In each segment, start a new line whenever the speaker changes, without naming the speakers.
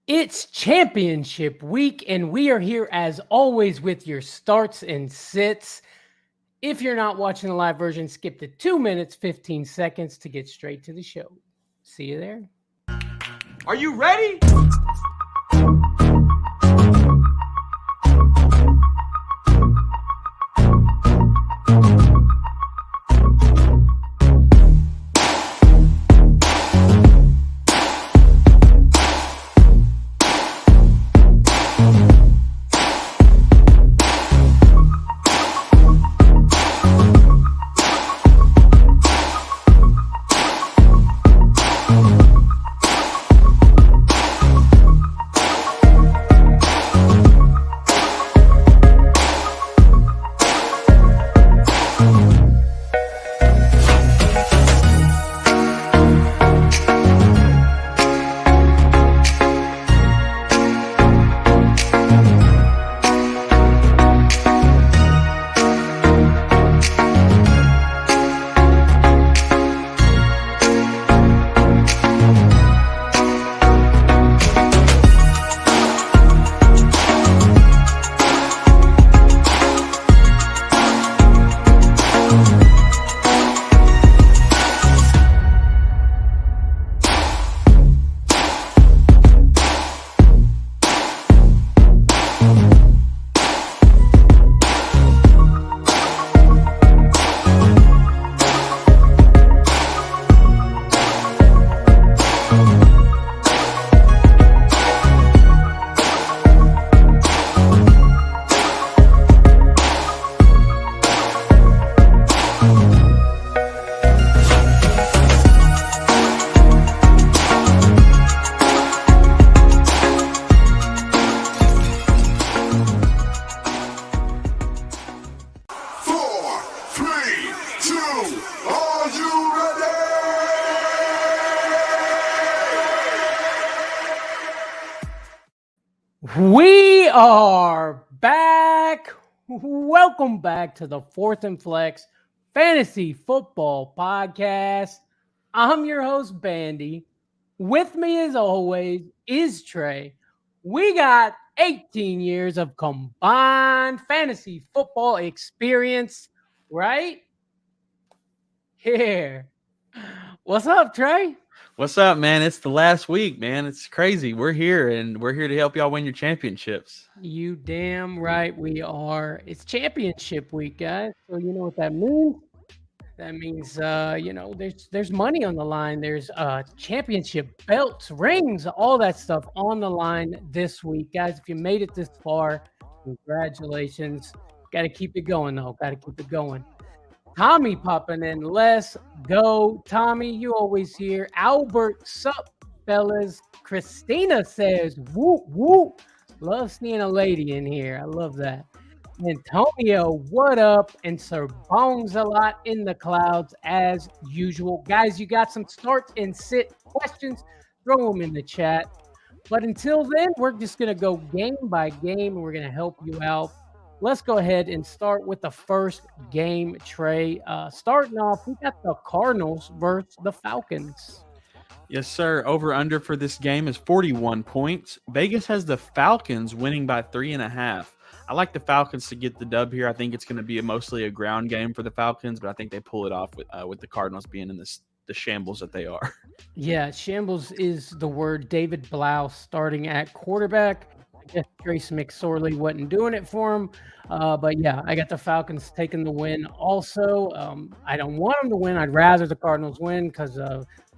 It's championship week, and we are here as always with your starts and sits. If you're not watching the live version, skip to 2 minutes, 15 seconds to get straight to the show. See you there.
Are you ready?
We are back. Welcome back to the Fourth and Flex Fantasy Football Podcast. I'm your host, Bandy. With me, as always, is Trey. We got 18 years of combined fantasy football experience, right? Here. What's up, Trey?
What's up, man? It's the last week, man. It's crazy. We're here, and we're here to help y'all win your championships.
You damn right we are. It's championship week, guys. So you know what that means? That means there's money on the line. There's championship belts, rings, all that stuff on the line this week. Guys, if you made it this far, congratulations. Got to keep it going though. Got to keep it going. Tommy popping in. Let's go. Tommy, you always here. Albert, sup, fellas. Christina says, whoop, whoop. Love seeing a lady in here. I love that. Antonio, what up? And Sir Bones a lot in the clouds as usual. Guys, you got some start and sit questions? Throw them in the chat. But until then, we're just going to go game by game, and we're going to help you out. Let's go ahead and start with the first game, Trey. Starting off, we got the Cardinals versus the Falcons.
Yes, sir. Over-under for this game is 41 points. Vegas has the Falcons winning by 3.5. I like the Falcons to get the dub here. I think it's going to be mostly a ground game for the Falcons, but I think they pull it off with the Cardinals being in the shambles that they are.
Yeah, shambles is the word. David Blau starting at quarterback. I guess Trace McSorley wasn't doing it for him. But yeah, I got the Falcons taking the win. Also, I don't want them to win. I'd rather the Cardinals win because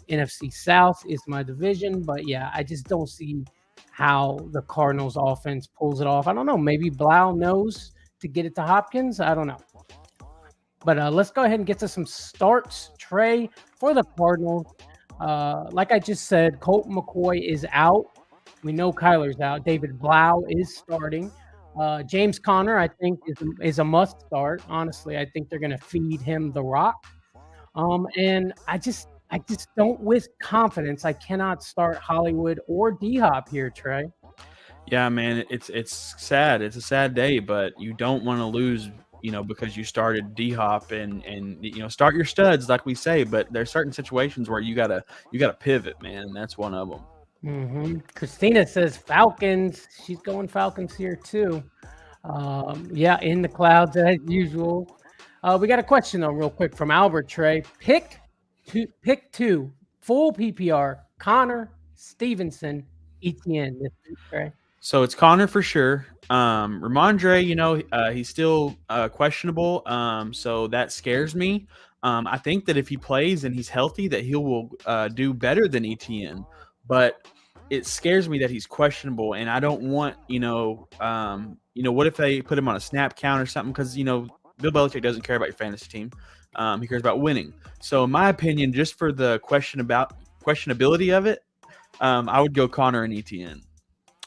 NFC South is my division. But yeah, I just don't see how the Cardinals offense pulls it off. I don't know. Maybe Blau knows to get it to Hopkins. I don't know. But let's go ahead and get to some starts. Trey, for the Cardinals. Like I just said, Colt McCoy is out. We know Kyler's out. David Blau is starting. James Conner, I think, is a must start. Honestly, I think they're going to feed him the rock. And I just don't, with confidence, I cannot start Hollywood or D-Hop here, Trey.
Yeah, man, it's sad. It's a sad day, but you don't want to lose, because you started D-Hop and start your studs like we say. But there's certain situations where you gotta pivot, man. And that's one of them.
Christina says Falcons. She's going Falcons here too. Yeah, in the clouds as usual. We got a question though, real quick from Albert Trey. Pick two, full PPR. Connor, Stevenson, ETN. This week, Trey.
So it's Connor for sure. Ramondre, he's still questionable. So that scares me. I think that if he plays and he's healthy, that he will do better than ETN. But it scares me that he's questionable, and I don't want, what if they put him on a snap count or something? Because Bill Belichick doesn't care about your fantasy team. He cares about winning. So in my opinion, just for the questionability of it, I would go Connor and ETN.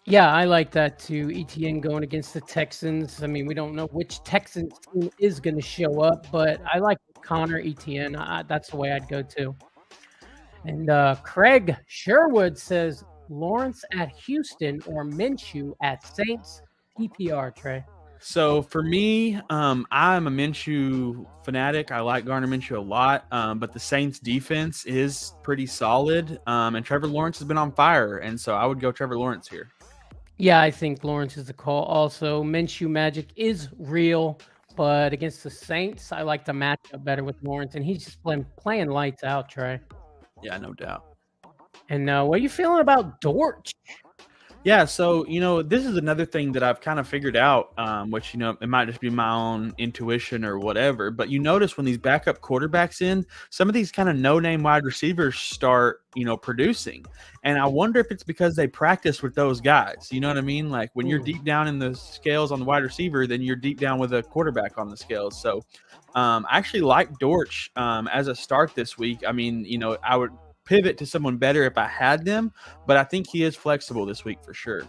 Yeah, I like that too. ETN going against the Texans. I mean, we don't know which Texans team is going to show up, but I like Connor ETN. That's the way I'd go too. And Craig Sherwood says Lawrence at Houston or Minshew at Saints. PPR, Trey.
So for me, I'm a Minshew fanatic. I like Gardner Minshew a lot, but the Saints defense is pretty solid, and Trevor Lawrence has been on fire, and so I would go Trevor Lawrence here.
Yeah, I think Lawrence is the call. Also, Minshew magic is real, but against the Saints, I like the matchup better with Lawrence, and he's just playing lights out, Trey.
Yeah, no doubt.
And what are you feeling about Dortch?
Yeah, so this is another thing that I've kind of figured out, which it might just be my own intuition or whatever. But you notice when these backup quarterbacks in, some of these kind of no-name wide receivers start, producing, and I wonder if it's because they practice with those guys. You know what I mean? Like when you're deep down in the scales on the wide receiver, then you're deep down with a quarterback on the scales. So I actually like Dortch as a start this week. I mean, I would pivot to someone better if I had them, but I think he is flexible this week for sure.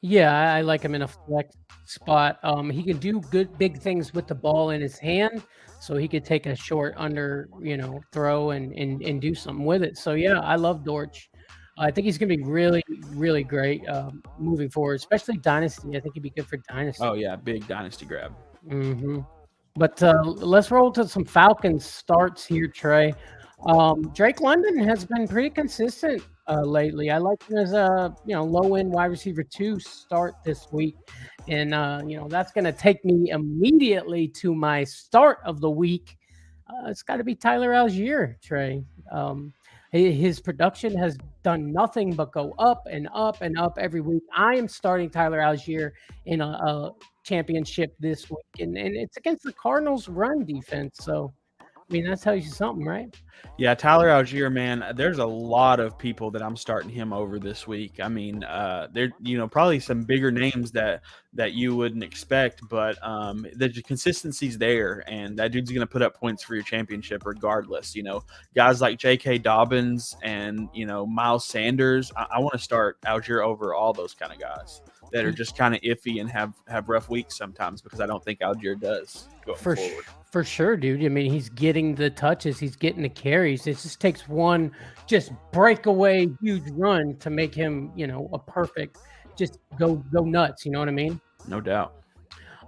Yeah, I like him in a flex spot. He can do good big things with the ball in his hand, so he could take a short under, throw and do something with it. So yeah, I love Dortch. I think he's going to be really, really great moving forward, especially Dynasty. I think he'd be good for Dynasty.
Oh yeah, big Dynasty grab.
But let's roll to some Falcons starts here, Trey. Drake London has been pretty consistent lately. I like him as a low end wide receiver 2 start this week, and that's going to take me immediately to my start of the week. It's got to be Tyler Algier, Trey. His production has done nothing but go up and up and up every week. I am starting Tyler Algier in a championship this week, and it's against the Cardinals' run defense. So, I mean, that tells you something, right?
Yeah, Tyler Algier, man, there's a lot of people that I'm starting him over this week. I mean, there, probably some bigger names that you wouldn't expect, but the consistency's there, and that dude's going to put up points for your championship regardless. Guys like J.K. Dobbins and, Miles Sanders, I want to start Algier over all those kind of guys that are just kind of iffy and have rough weeks sometimes, because I don't think Algier does going forward.
For sure, dude. I mean, he's getting the touches, he's getting the carries. It just takes one just breakaway huge run to make him, a perfect, just go nuts. You know what I mean?
No doubt.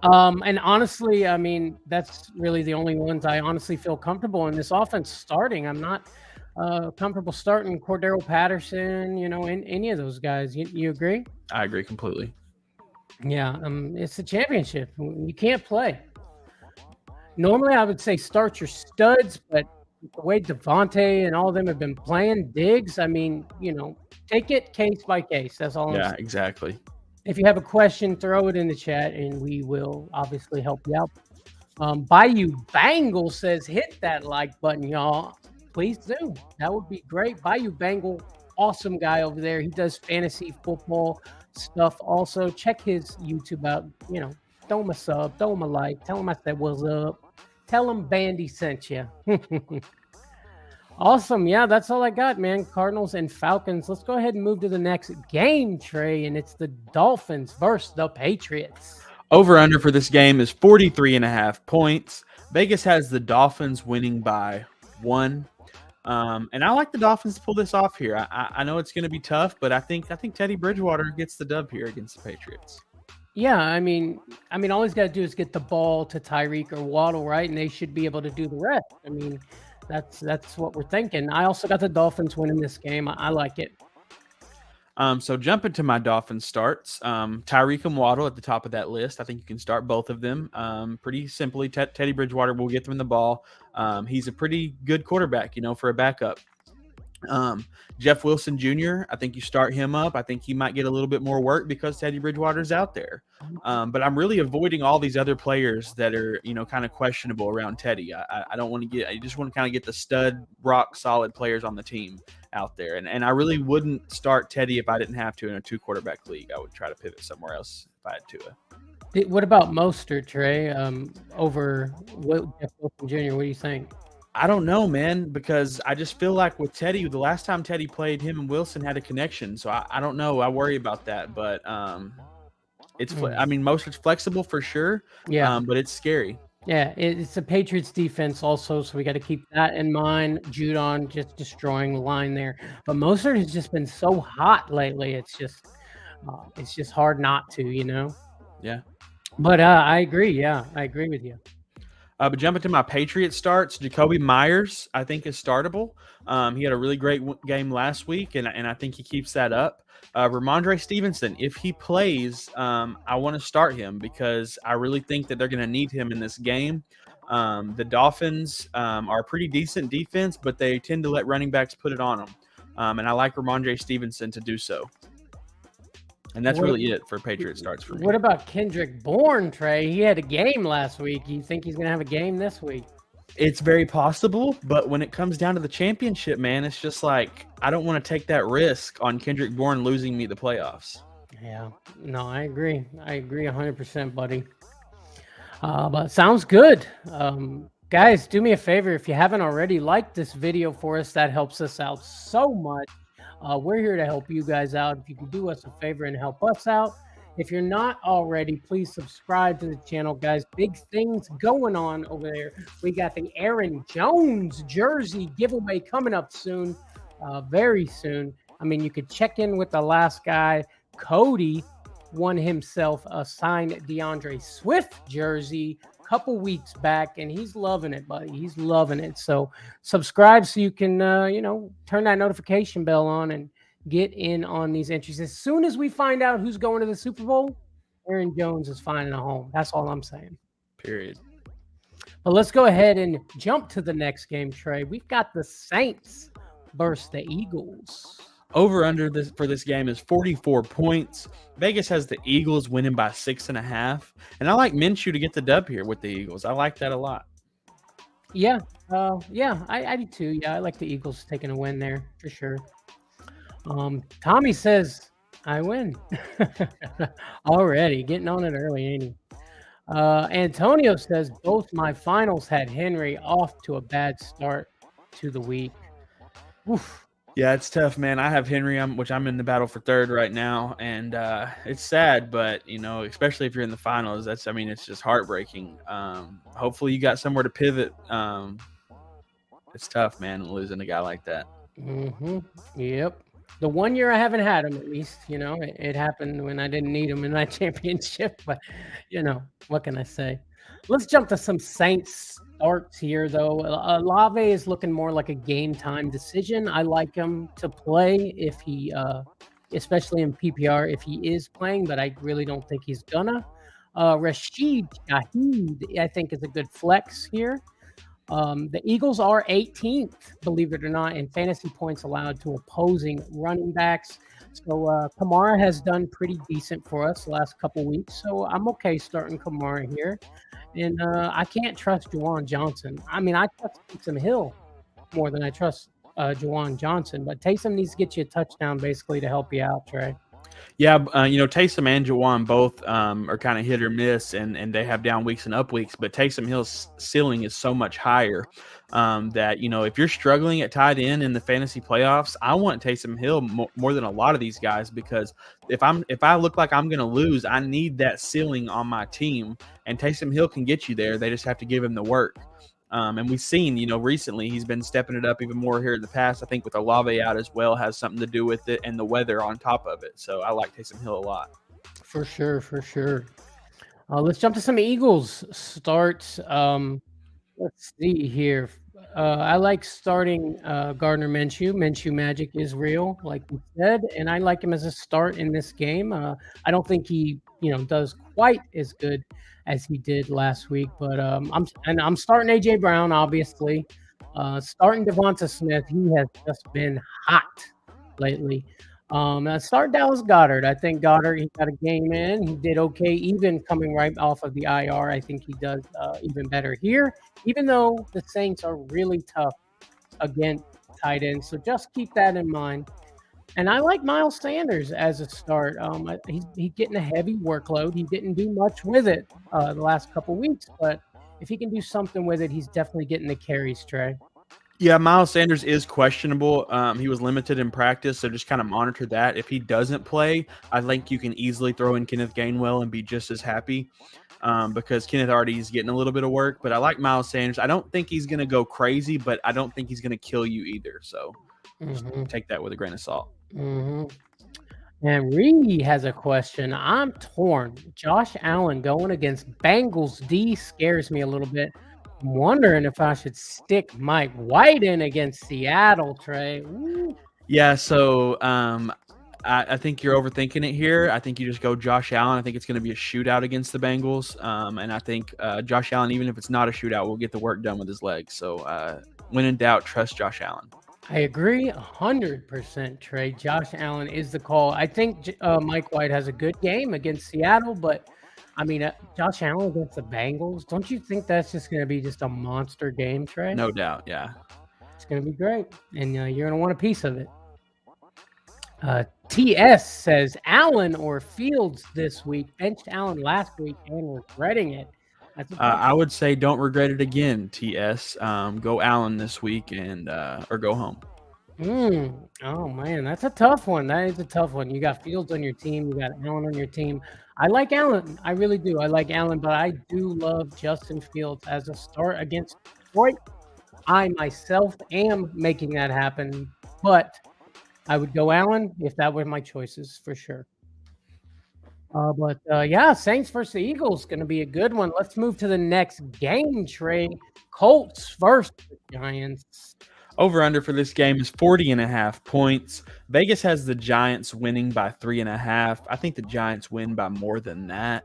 And honestly, I mean, that's really the only ones I honestly feel comfortable in this offense starting. I'm not comfortable starting Cordero Patterson, in any of those guys. You agree?
I agree completely.
Yeah, it's a championship. You can't play. Normally, I would say start your studs, but the way Devontae and all of them have been playing, Diggs, I mean, take it case by case. That's all I'm saying.
Exactly.
If you have a question, throw it in the chat, and we will obviously help you out. Bayou Bangle says, hit that like button, y'all. Please do. That would be great. Bayou Bangle, awesome guy over there. He does fantasy football stuff also. Check his YouTube out. Throw him a sub, throw him a like, tell him I said what's up. Tell him Bandy sent you. Awesome. Yeah, that's all I got, man. Cardinals and Falcons. Let's go ahead and move to the next game, Trey, and it's the Dolphins versus the Patriots.
Over under for this game is 43.5 points. Vegas has the Dolphins winning by 1. And I like the Dolphins to pull this off here. I know it's going to be tough, but I think Teddy Bridgewater gets the dub here against the Patriots.
Yeah, I mean, all he's got to do is get the ball to Tyreek or Waddle, right? And they should be able to do the rest. I mean, that's what we're thinking. I also got the Dolphins winning this game. I like it.
So jumping to my Dolphins starts, Tyreek and Waddle at the top of that list. I think you can start both of them pretty simply. Teddy Bridgewater will get them the ball. He's a pretty good quarterback, for a backup. Jeff Wilson Jr., I think you start him up. I think he might get a little bit more work because Teddy Bridgewater's out there. But I'm really avoiding all these other players that are, kind of questionable around Teddy. I don't want to get – I just want to kind of get the stud, rock-solid players on the team out there. And I really wouldn't start Teddy if I didn't have to in a two-quarterback league. I would try to pivot somewhere else if I had to.
What about Mostert, Trey, over Jeff Wilson Jr.? What do you think?
I don't know, man, because I just feel like with Teddy, the last time Teddy played, him and Wilson had a connection. So I don't know. I worry about that. But Mostert's flexible for sure.
Yeah.
But it's scary.
Yeah, it's a Patriots defense also, so we got to keep that in mind. Judon just destroying the line there. But Mostert has just been so hot lately. It's just hard not to,
Yeah.
But I agree. Yeah, I agree with you.
But jumping to my Patriots starts, Jacoby Myers, I think, is startable. He had a really great game last week, and I think he keeps that up. Ramondre Stevenson, if he plays, I want to start him because I really think that they're going to need him in this game. The Dolphins are a pretty decent defense, but they tend to let running backs put it on them. And I like Ramondre Stevenson to do so. And that's really it for Patriot starts for me.
What about Kendrick Bourne, Trey? He had a game last week. You think he's going to have a game this week?
It's very possible, but when it comes down to the championship, man, it's just like I don't want to take that risk on Kendrick Bourne losing me the playoffs.
Yeah, no, I agree. I agree 100%, buddy. But sounds good. Guys, do me a favor. If you haven't already, like this video for us. That helps us out so much. We're here to help you guys out. If you can do us a favor and help us out. If you're not already, please subscribe to the channel, guys. Big things going on over there. We got the Aaron Jones jersey giveaway coming up soon, very soon. I mean, you could check in with the last guy. Cody won himself a signed DeAndre Swift jersey a couple weeks back, and he's loving it, buddy. He's loving it. So subscribe so you can, turn that notification bell on and get in on these entries. As soon as we find out who's going to the Super Bowl, Aaron Jones is finding a home. That's all I'm saying.
Period.
But let's go ahead and jump to the next game, Trey. We've got the Saints versus the Eagles.
Over-under for this game is 44 points. Vegas has the Eagles winning by 6.5. And I like Minshew to get the dub here with the Eagles. I like that a lot.
Yeah. I do too. Yeah, I like the Eagles taking a win there for sure. Tommy says, I win. Already getting on it early, ain't he? Antonio says, both my finals had Henry off to a bad start to the week. Oof.
Yeah, it's tough, man. I have Henry, which I'm in the battle for third right now, and it's sad, but especially if you're in the finals, it's just heartbreaking. Hopefully, you got somewhere to pivot. It's tough, man, losing a guy like that.
Mm-hmm. Yep. The 1 year I haven't had him, at least, it happened when I didn't need him in that championship, but what can I say? Let's jump to some Saints starts here, though. Olave is looking more like a game time decision. I like him to play if he, especially in PPR, if he is playing, but I really don't think he's gonna. Rashid Shaheed, I think, is a good flex here. The Eagles are 18th, believe it or not, in fantasy points allowed to opposing running backs. So Kamara has done pretty decent for us the last couple weeks. So I'm okay starting Kamara here. And I can't trust Juwan Johnson. I mean, I trust Taysom Hill more than I trust Juwan Johnson. But Taysom needs to get you a touchdown basically to help you out, Trey.
Yeah, Taysom and Juwan both are kind of hit or miss, and they have down weeks and up weeks. But Taysom Hill's ceiling is so much higher that if you're struggling at tight end in the fantasy playoffs, I want Taysom Hill more than a lot of these guys because if I look like I'm going to lose, I need that ceiling on my team, and Taysom Hill can get you there. They just have to give him the work. And we've seen, recently he's been stepping it up even more here in the past. I think with Olave out as well has something to do with it, and the weather on top of it. So I like Taysom Hill a lot.
For sure. Let's jump to some Eagles starts. Let's see here. I like starting Gardner Minshew. Minshew magic is real, like you said, and I like him as a start in this game. I don't think he, does quite as good as he did last week, but I'm starting AJ Brown, obviously. Starting Devonta Smith, he has just been hot lately. Start Dallas Goddard. I think Goddard, he got a game in. He did okay, even coming right off of the IR. I think he does even better here, even though the Saints are really tough against tight ends. So just keep that in mind. And I like Miles Sanders as a start. He's getting a heavy workload. He didn't do much with it the last couple weeks, but if he can do something with it, he's definitely getting the carries, Trey.
Yeah, Miles Sanders is questionable. He was limited in practice, so just kind of monitor that. If he doesn't play, I think you can easily throw in Kenneth Gainwell and be just as happy because Kenneth already is getting a little bit of work. But I like Miles Sanders. I don't think he's going to go crazy, but I don't think he's going to kill you either. So just take that with a grain of salt.
And Reed has a question. I'm torn. Josh Allen going against Bengals D scares me a little bit. I'm wondering if I should stick Mike White in against Seattle, Trey. Ooh.
Yeah, so I think you're overthinking it here. I think you just go Josh Allen. I think it's going to be a shootout against the Bengals. And I think Josh Allen, even if it's not a shootout, will get the work done with his legs. So when in doubt, trust Josh Allen.
I agree 100%, Trey. Josh Allen is the call. I think Mike White has a good game against Seattle, but I mean, Josh Allen against the Bengals, don't you think that's just going to be just a monster game, Trey?
No doubt, yeah.
It's going to be great, and you're going to want a piece of it. TS says, Allen or Fields this week. Benched Allen last week and regretting it.
I would say don't regret it again, TS. Go Allen this week and or go home.
Oh, man, that's a tough one. That is a tough one. You got Fields on your team. You got Allen on your team. I like Allen. I really do. I like Allen, but I do love Justin Fields as a start against Detroit. I myself am making that happen, but I would go Allen if that were my choices for sure. Yeah, Saints versus the Eagles going to be a good one. Let's move to the next game, Trey. Colts versus the Giants.
Over under for this game is 40.5 points. Vegas has the Giants winning by 3.5. I think the Giants win by more than that.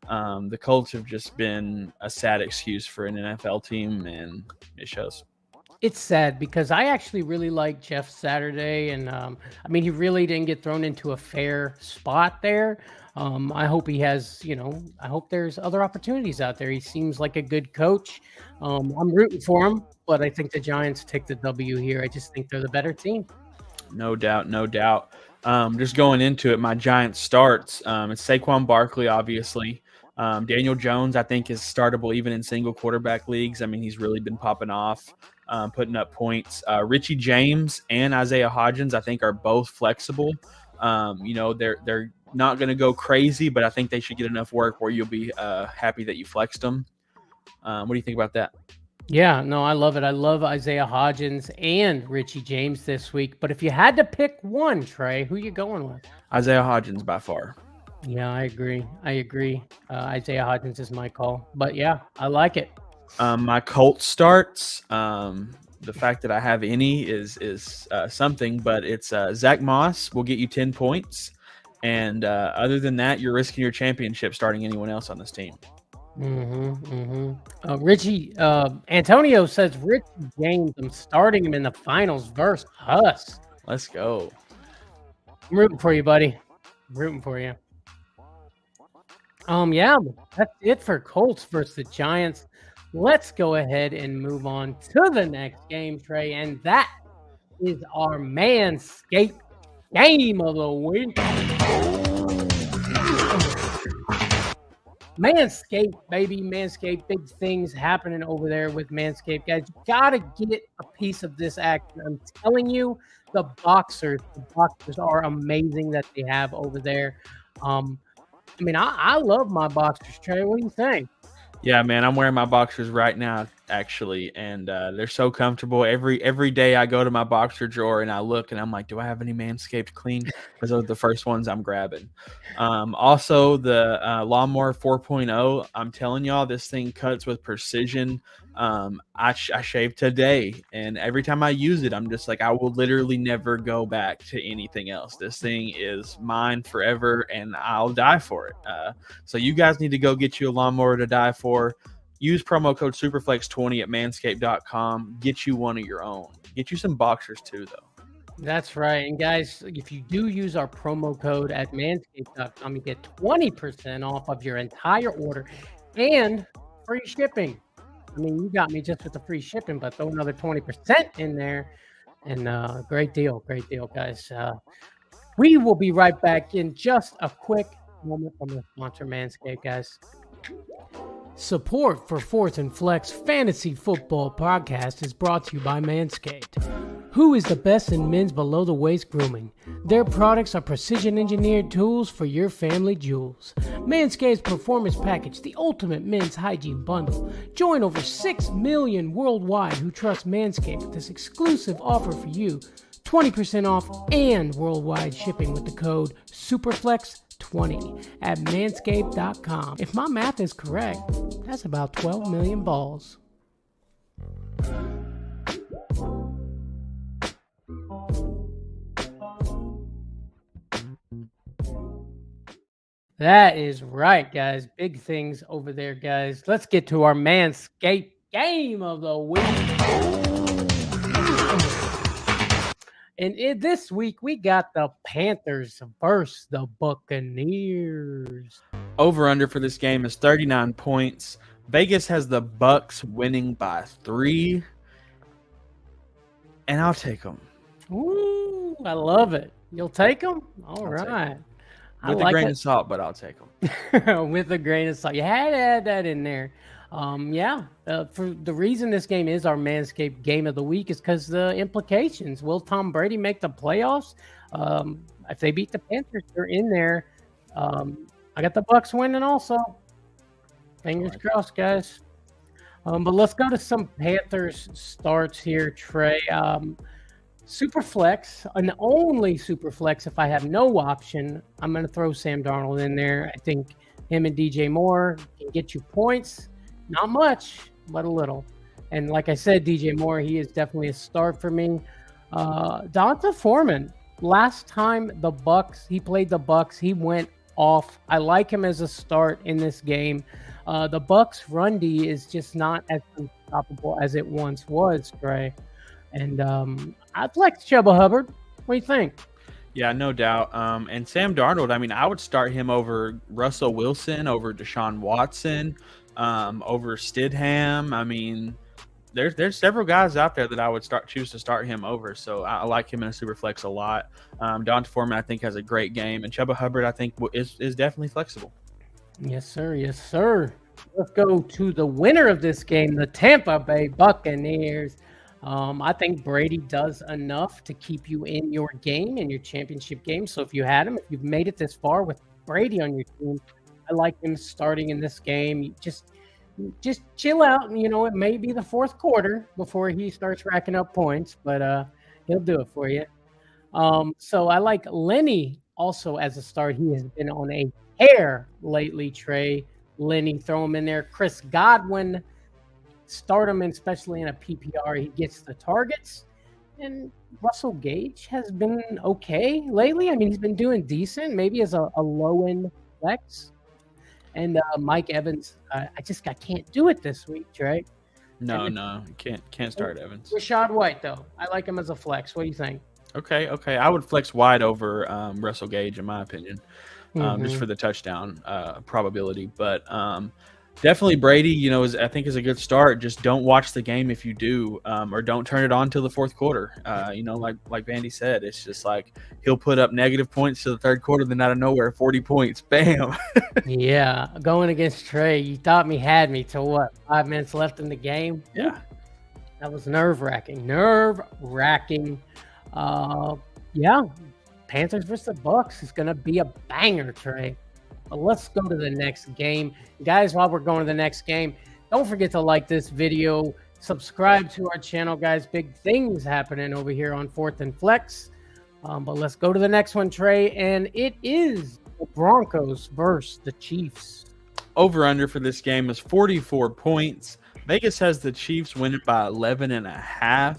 The Colts have just been a sad excuse for an NFL team, and it shows.
It's sad because I actually really like Jeff Saturday, and he really didn't get thrown into a fair spot there. I hope he has, I hope there's other opportunities out there. He seems like a good coach. I'm rooting for him, but I think the Giants take the W here. I just think they're the better team.
No doubt, no doubt. Just going into it, my Giants starts. It's Saquon Barkley, obviously. Daniel Jones, I think, is startable even in single quarterback leagues. I mean, he's really been popping off, putting up points. Richie James and Isaiah Hodgins, I think, are both flexible. They're not going to go crazy, but I think they should get enough work where you'll be happy that you flexed them. What do you think about that?
Yeah, no, I love it. I love Isaiah Hodgins and Richie James this week. But if you had to pick one, Trey, who you going with?
Isaiah Hodgins by far.
Yeah, I agree. Isaiah Hodgins is my call. But yeah, I like it.
My Colts starts. The fact that I have any is something, but it's Zach Moss will get you 10 points. And other than that, you're risking your championship starting anyone else on this team.
Richie Antonio says Richie James, I'm starting him in the finals versus Huss.
Let's go.
I'm rooting for you, buddy. I'm rooting for you. Yeah, that's it for Colts versus the Giants. Let's go ahead and move on to the next game, Trey, and that is our Manscaped game of the week. Manscaped, baby. Manscaped. Big things happening over there with Manscaped. Guys, you got to get a piece of this action. I'm telling you, the boxers are amazing that they have over there. I love my boxers, Trey. What do you think?
Yeah, man, I'm wearing my boxers right now. actually, and they're so comfortable. Every day I go to my boxer drawer and I look and I'm like, do I have any Manscaped clean? Because those are the first ones I'm grabbing. Also, the Lawnmower 4.0. I'm telling y'all, this thing cuts with precision. I shave today, and every time I use it, I'm just like, I will literally never go back to anything else. This thing is mine forever, and I'll die for it. So you guys need to go get you a lawnmower to die for. Use promo code Superflex20 at manscaped.com. Get you one of your own. Get you some boxers too, though.
That's right. And guys, if you do use our promo code at manscaped.com, you get 20% off of your entire order and free shipping. I mean, you got me just with the free shipping, but throw another 20% in there. And great deal, guys. We will be right back in just a quick moment from the sponsor, Manscaped, guys. Support for Fourth and Flex Fantasy Football Podcast is brought to you by Manscaped. Who is the best in men's below-the-waist grooming? Their products are precision-engineered tools for your family jewels. Manscaped's Performance Package, the ultimate men's hygiene bundle. Join over 6 million worldwide who trust Manscaped with this exclusive offer for you. 20% off and worldwide shipping with the code SUPERFLEX20 at manscaped.com. If my math is correct, that's about 12 million balls. That is right, guys. Big things over there, guys. Let's get to our Manscaped game of the week. And this week, we got the Panthers versus the Buccaneers.
Over-under for this game is 39 points. Vegas has the Bucs winning by 3. And I'll take them.
Ooh, I love it. You'll take them? All right.
With a grain of salt, but I'll take
them. With a grain of salt. You had to add that in there. For the reason this game is our Manscaped game of the week is because the implications. Will Tom Brady make the playoffs? If they beat the Panthers, they're in there. I got the Bucs winning also. Fingers crossed, guys. But let's go to some Panthers starts here, Trey. Super flex, and only super flex if I have no option. I'm going to throw Sam Darnold in there. I think him and DJ Moore can get you points. Not much, but a little. And like I said, DJ Moore, he is definitely a start for me. Donta Foreman, last time he played the Bucs, he went off. I like him as a start in this game. The Bucs run D is just not as unstoppable as it once was, Trey. And I'd like Chuba Hubbard. What do you think?
Yeah, no doubt. And Sam Darnold, I mean, I would start him over Russell Wilson, over Deshaun Watson, over Stidham. I mean, there's several guys out there that I would choose to start him over. So I like him in a super flex a lot. Donta Foreman, I think, has a great game. And Chuba Hubbard, I think, is definitely flexible.
Yes, sir. Yes, sir. Let's go to the winner of this game, the Tampa Bay Buccaneers. I think Brady does enough to keep you in your game, in your championship game. So if you had him, if you've made it this far with Brady on your team, I like him starting in this game. Just chill out. And, it may be the fourth quarter before he starts racking up points, but he'll do it for you. So I like Lenny also as a start. He has been on a tear lately, Trey. Lenny, throw him in there. Chris Godwin, start him, especially in a PPR. He gets the targets. And Russell Gage has been okay lately. I mean, he's been doing decent, maybe as a low-end flex. And Mike Evans, I can't do it this week, Trey.
No, you can't start Evans.
Rachaad White, though. I like him as a flex. What do you think?
Okay. I would flex White over Russell Gage, in my opinion, just for the touchdown probability. But definitely Brady, I think is a good start. Just don't watch the game if you do, or don't turn it on till the fourth quarter. Like Bandy said, it's just like he'll put up negative points to the third quarter, then out of nowhere, 40 points, bam.
Yeah, going against Trey, you thought had me till what? 5 minutes left in the game.
Yeah,
that was nerve-wracking. Yeah, Panthers versus the Bucs is gonna be a banger, Trey. But let's go to the next game. Guys, while we're going to the next game, Don't forget to like this video, subscribe to our channel, guys. Big things happening over here on 4th and Flex. But let's go to the next one, Trey, and it is the Broncos versus the Chiefs.
Over-under for this game is 44 points. Vegas has the Chiefs winning by 11.5.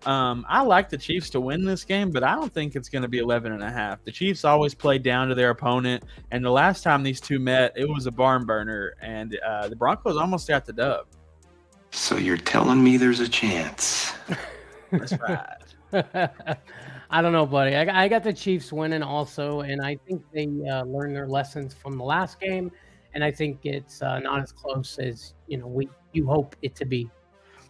I like the Chiefs to win this game, but I don't think it's going to be 11.5. The Chiefs always play down to their opponent, and the last time these two met, it was a barn burner, and the Broncos almost got the dub.
So you're telling me there's a chance?
That's right.
I don't know, buddy. I got the Chiefs winning also, and I think they learned their lessons from the last game, and I think it's not as close as you hope it to be.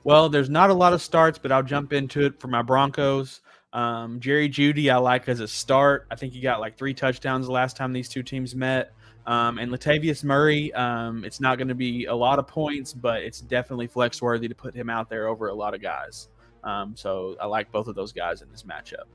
Well, there's not a lot of starts, but I'll jump into it for my Broncos. Jerry Jeudy, I like as a start. I think he got like 3 touchdowns the last time these two teams met. And Latavius Murray, it's not going to be a lot of points, but it's definitely flex worthy to put him out there over a lot of guys. So I like both of those guys in this matchup.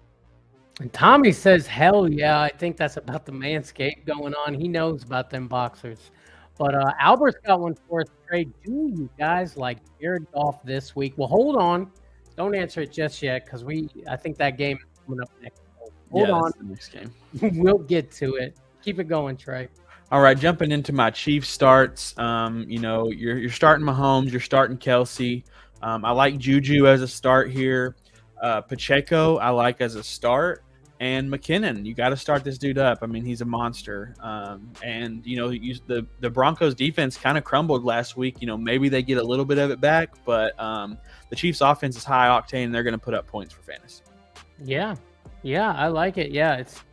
And Tommy says, hell yeah. I think that's about the Manscaped going on. He knows about them boxers. But Albert's got one for us. Trey, do you guys like Jared Goff this week? Well, hold on. Don't answer it just yet because I think that game is coming up next. Hold on.
The next game.
We'll get to it. Keep it going, Trey.
All right, jumping into my Chiefs starts. You're starting Mahomes. You're starting Kelsey. I like Juju as a start here. Pacheco, I like as a start. And McKinnon, you got to start this dude up. I mean, he's a monster. The Broncos defense kind of crumbled last week. Maybe they get a little bit of it back, but the Chiefs offense is high octane, and they're going to put up points for fantasy.
Yeah, I like it. Yeah, it's.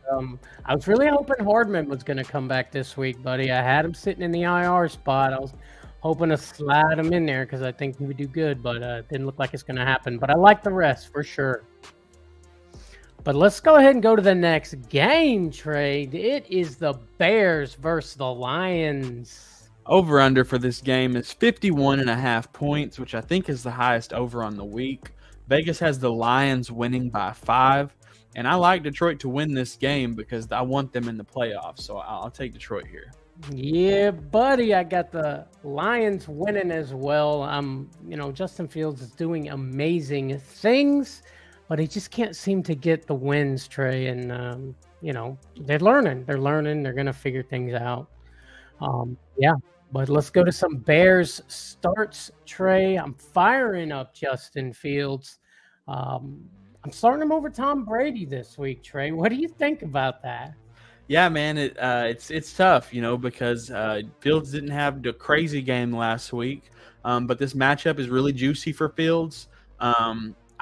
I was really hoping Hardman was going to come back this week, buddy. I had him sitting in the IR spot. I was hoping to slide him in there because I think he would do good, but it didn't look like it's going to happen. But I like the rest for sure. But let's go ahead and go to the next game, Trade. It is the Bears versus the Lions.
Over-under for this game is 51.5 points, which I think is the highest over on the week. Vegas has the Lions winning by 5, and I like Detroit to win this game because I want them in the playoffs, so I'll take Detroit here.
Yeah, buddy, I got the Lions winning as well. Justin Fields is doing amazing things, but he just can't seem to get the wins, Trey. And, they're learning. They're going to figure things out. But let's go to some Bears starts, Trey. I'm firing up Justin Fields. I'm starting him over Tom Brady this week, Trey. What do you think about that?
Yeah, man, it's tough, because Fields didn't have the crazy game last week, but this matchup is really juicy for Fields.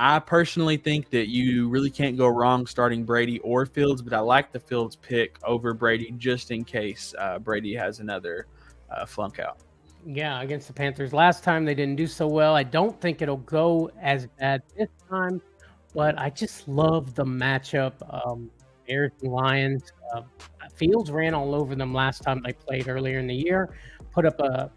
I personally think that you really can't go wrong starting Brady or Fields, but I like the Fields pick over Brady just in case Brady has another flunk out.
Yeah, against the Panthers. Last time they didn't do so well. I don't think it'll go as bad this time, but I just love the matchup. Bears and Lions. Fields ran all over them last time they played earlier in the year. Put up a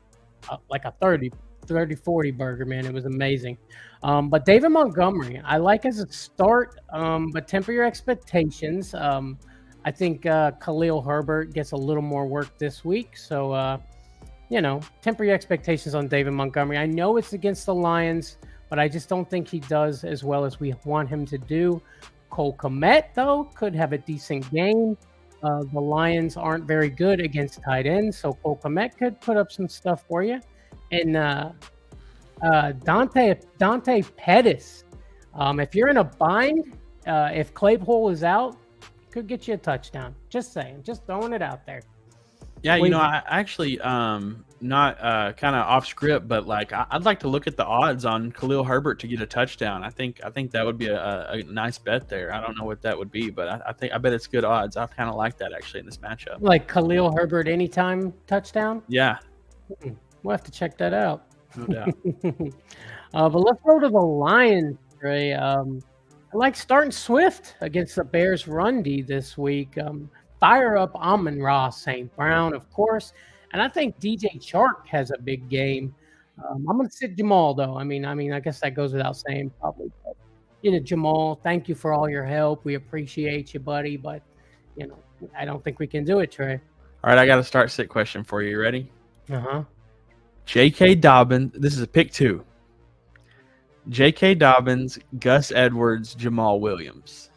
30-40 burger, man. It was amazing. But David Montgomery, I like as a start, but temper your expectations. I think Khalil Herbert gets a little more work this week. So, temper your expectations on David Montgomery. I know it's against the Lions, but I just don't think he does as well as we want him to do. Cole Kmet, though, could have a decent game. The Lions aren't very good against tight ends, so Cole Kmet could put up some stuff for you. And Dante Pettis, if you're in a bind, if Claypool is out, could get you a touchdown. Just saying, just throwing it out there.
Yeah, I actually not kind of off script, but I'd like to look at the odds on Khalil Herbert to get a touchdown. I think that would be a nice bet there. I don't know what that would be, but I bet it's good odds. I kind of like that actually in this matchup.
Like Khalil Herbert anytime touchdown?
Yeah.
We'll have to check that out.
No doubt.
But let's go to the Lions, Trey. I like starting Swift against the Bears run D this week. Fire up Amon-Ra St. Brown, of course. And I think DJ Chark has a big game. I'm going to sit Jamal, though. I mean, I guess that goes without saying probably. But, Jamal, thank you for all your help. We appreciate you, buddy. But, I don't think we can do it, Trey.
All right, I got a start sit question for you. You ready?
Uh-huh.
J.K. Dobbins. This is a pick 2. J.K. Dobbins, Gus Edwards, Jamal Williams.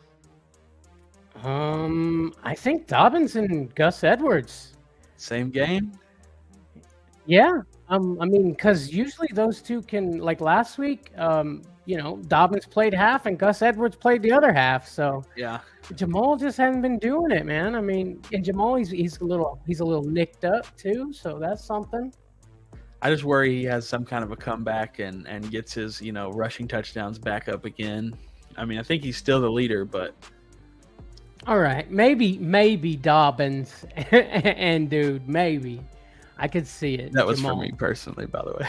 I think Dobbins and Gus Edwards.
Same game?
Yeah. I mean, because usually those two can, like last week, Dobbins played half and Gus Edwards played the other half. So
Yeah.
Jamal just hasn't been doing it, man. I mean, and Jamal, he's a little nicked up too, so that's something.
I just worry he has some kind of a comeback and gets his, rushing touchdowns back up again. I mean, I think he's still the leader, but
All right, maybe Dobbins and dude, maybe I could see it.
that was
Jamal.
for me personally, by the way.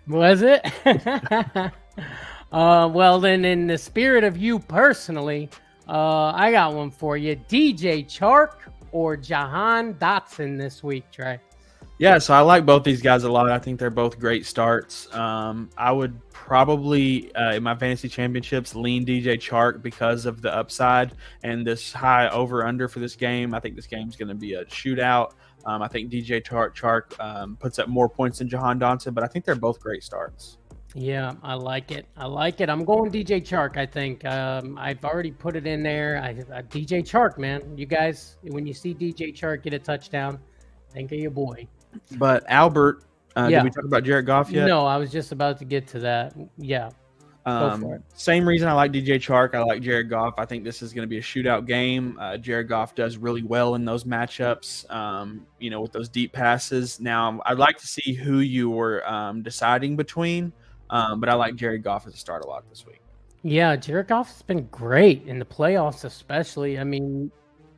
Was it? Well, then, in the spirit of you personally, I got one for you. DJ Chark or Jahan Dotson this week, Trey?
Yeah, so I like both these guys a lot. I think they're both great starts. I would probably, in my fantasy championships, lean DJ Chark because of the upside and this high over-under for this game. I think this game's going to be a shootout. I think DJ Chark puts up more points than Jahan Dotson, but I think they're both great starts.
Yeah, I like it. I'm going DJ Chark, I think. I've already put it in there. DJ Chark, man. You guys, when you see DJ Chark get a touchdown, think of your boy.
But Albert,
Yeah.
did we talk about Jared Goff yet?
No, I was just about to get to that. Yeah. Go for it.
Same reason I like DJ Chark. I like Jared Goff. I think this is going to be a shootout game. Jared Goff does really well in those matchups, with those deep passes. Now, I'd like to see who you were deciding between, but I like Jared Goff as a start a lot this week.
Yeah, Jared Goff's been great in the playoffs, especially. I mean,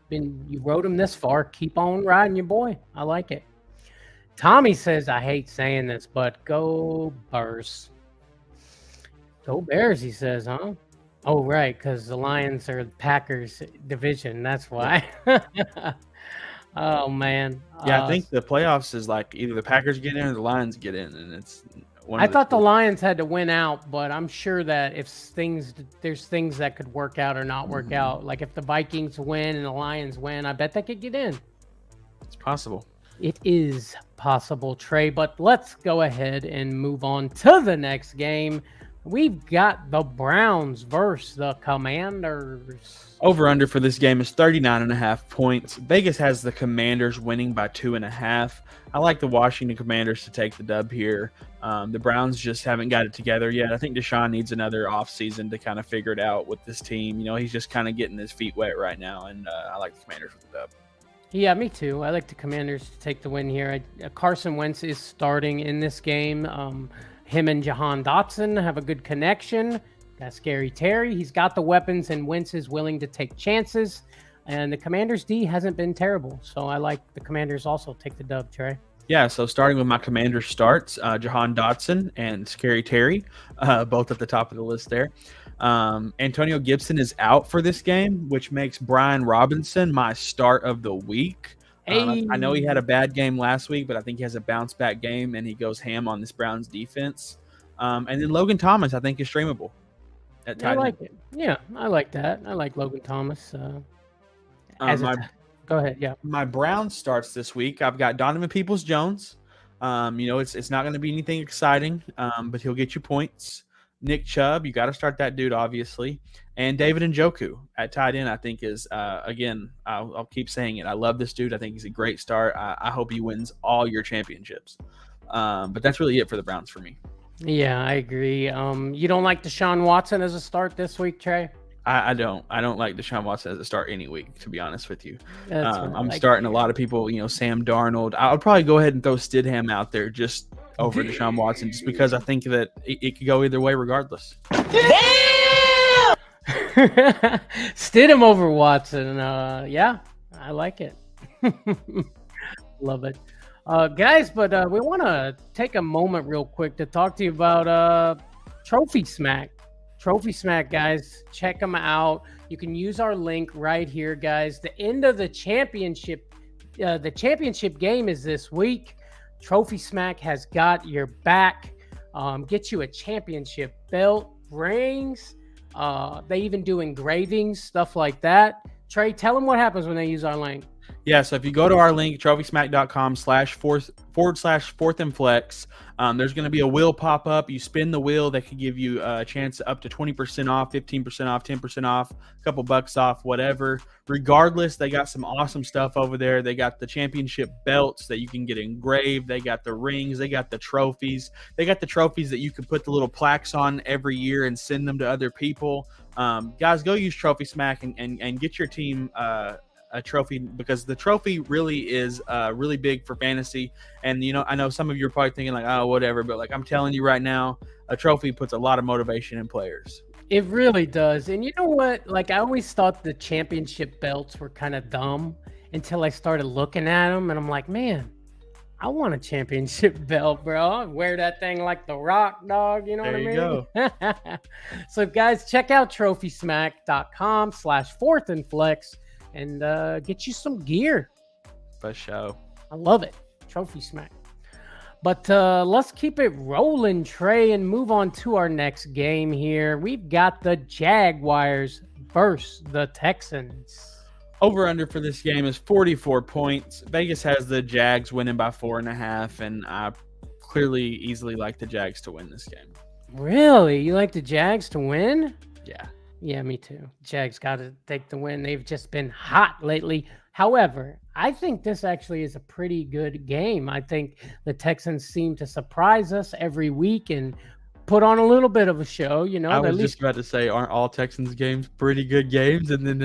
you rode him this far. Keep on riding your boy. I like it. Tommy says, I hate saying this, but go Bears. Go Bears, he says, huh? Oh, right, because the Lions are the Packers division. That's why. Oh, man.
Yeah, I think the playoffs is like either the Packers get in or the Lions get in, and it's one.
I thought the Lions had to win out, but I'm sure that if there's things that could work out or not work out. Like if the Vikings win and the Lions win, I bet they could get in.
It's possible.
It is possible, Trey, but let's go ahead and move on to the next game. We've got the Browns versus the Commanders.
Over-under for this game is 39.5 points. Vegas has the Commanders winning by 2.5. I like the Washington Commanders to take the dub here. The Browns just haven't got it together yet. I think Deshaun needs another offseason to kind of figure it out with this team. He's just kind of getting his feet wet right now, and I like the Commanders with the dub.
Yeah, me too. I like the Commanders to take the win here. Carson Wentz is starting in this game. Him and Jahan Dotson have a good connection. Got Scary Terry. He's got the weapons, and Wentz is willing to take chances. And the Commanders' D hasn't been terrible. So I like the Commanders also take the dub, Trey.
Yeah, so starting with my Commanders starts, Jahan Dotson and Scary Terry, both at the top of the list there. Antonio Gibson is out for this game, which makes Brian Robinson my start of the week.
Hey.
I know he had a bad game last week, but I think he has a bounce-back game, and he goes ham on this Browns defense. And then Logan Thomas, I think, is streamable at tight
I
end.
like it. Yeah, I like that. I like Logan Thomas. Go ahead, yeah.
My Browns starts this week. I've got Donovan Peoples-Jones. It's not going to be anything exciting, but he'll get you points. Nick Chubb, you got to start that dude, obviously. And David Njoku at tight end, I think is, again, I'll keep saying it. I love this dude. I think he's a great start. I hope he wins all your championships. But that's really it for the Browns for me.
Yeah, I agree. You don't like Deshaun Watson as a start this week, Trey?
I don't like Deshaun Watson as a start any week, to be honest with you. I'm
like
starting a lot of people, Sam Darnold. I'll probably go ahead and throw Stidham out there just over Deshaun Watson, just because I think that it could go either way regardless.
Stidham over Watson. Yeah, I like it. Love it. Guys, but we want to take a moment real quick to talk to you about TrophySmack. TrophySmack, guys, check them out. You can use our link right here, guys. The end of the championship game is this week. TrophySmack has got your back. Get you a championship belt, rings. They even do engravings, stuff like that. Trey, tell them what happens when they use our link.
Yeah, so if you go to our link, TrophySmack.com/4/4th and flex, there's going to be a wheel pop up. You spin the wheel that could give you a chance up to 20% off, 15% off, 10% off, a couple bucks off, whatever. Regardless, they got some awesome stuff over there. They got the championship belts that you can get engraved. They got the rings. They got the trophies. They got the trophies that you can put the little plaques on every year and send them to other people. Guys, go use TrophySmack and get your team a trophy, because the trophy really is really big for fantasy. And I know some of you are probably thinking like, oh, whatever, but like I'm telling you right now, a trophy puts a lot of motivation in players.
It really does. And you know what? Like, I always thought the championship belts were kind of dumb until I started looking at them, and I'm like, man, I want a championship belt, bro. I wear that thing like the Rock, dog. You know
There
what I
you
mean?
go.
So, guys, check out TrophySmack.com/4th and flex and get you some gear.
For sure.
I love it. Trophy Smack. But let's keep it rolling, Trey, and move on to our next game here. We've got the Jaguars versus the Texans.
Over under for this game is 44 points. Vegas has the Jags winning by 4.5, and I clearly easily like the Jags to win this game.
Really? You like the Jags to win?
Yeah.
Yeah, me too. Jags got to take the win. They've just been hot lately. However, I think this actually is a pretty good game. I think the Texans seem to surprise us every week and put on a little bit of a show.
I was just about to say, aren't all Texans games pretty good games? And then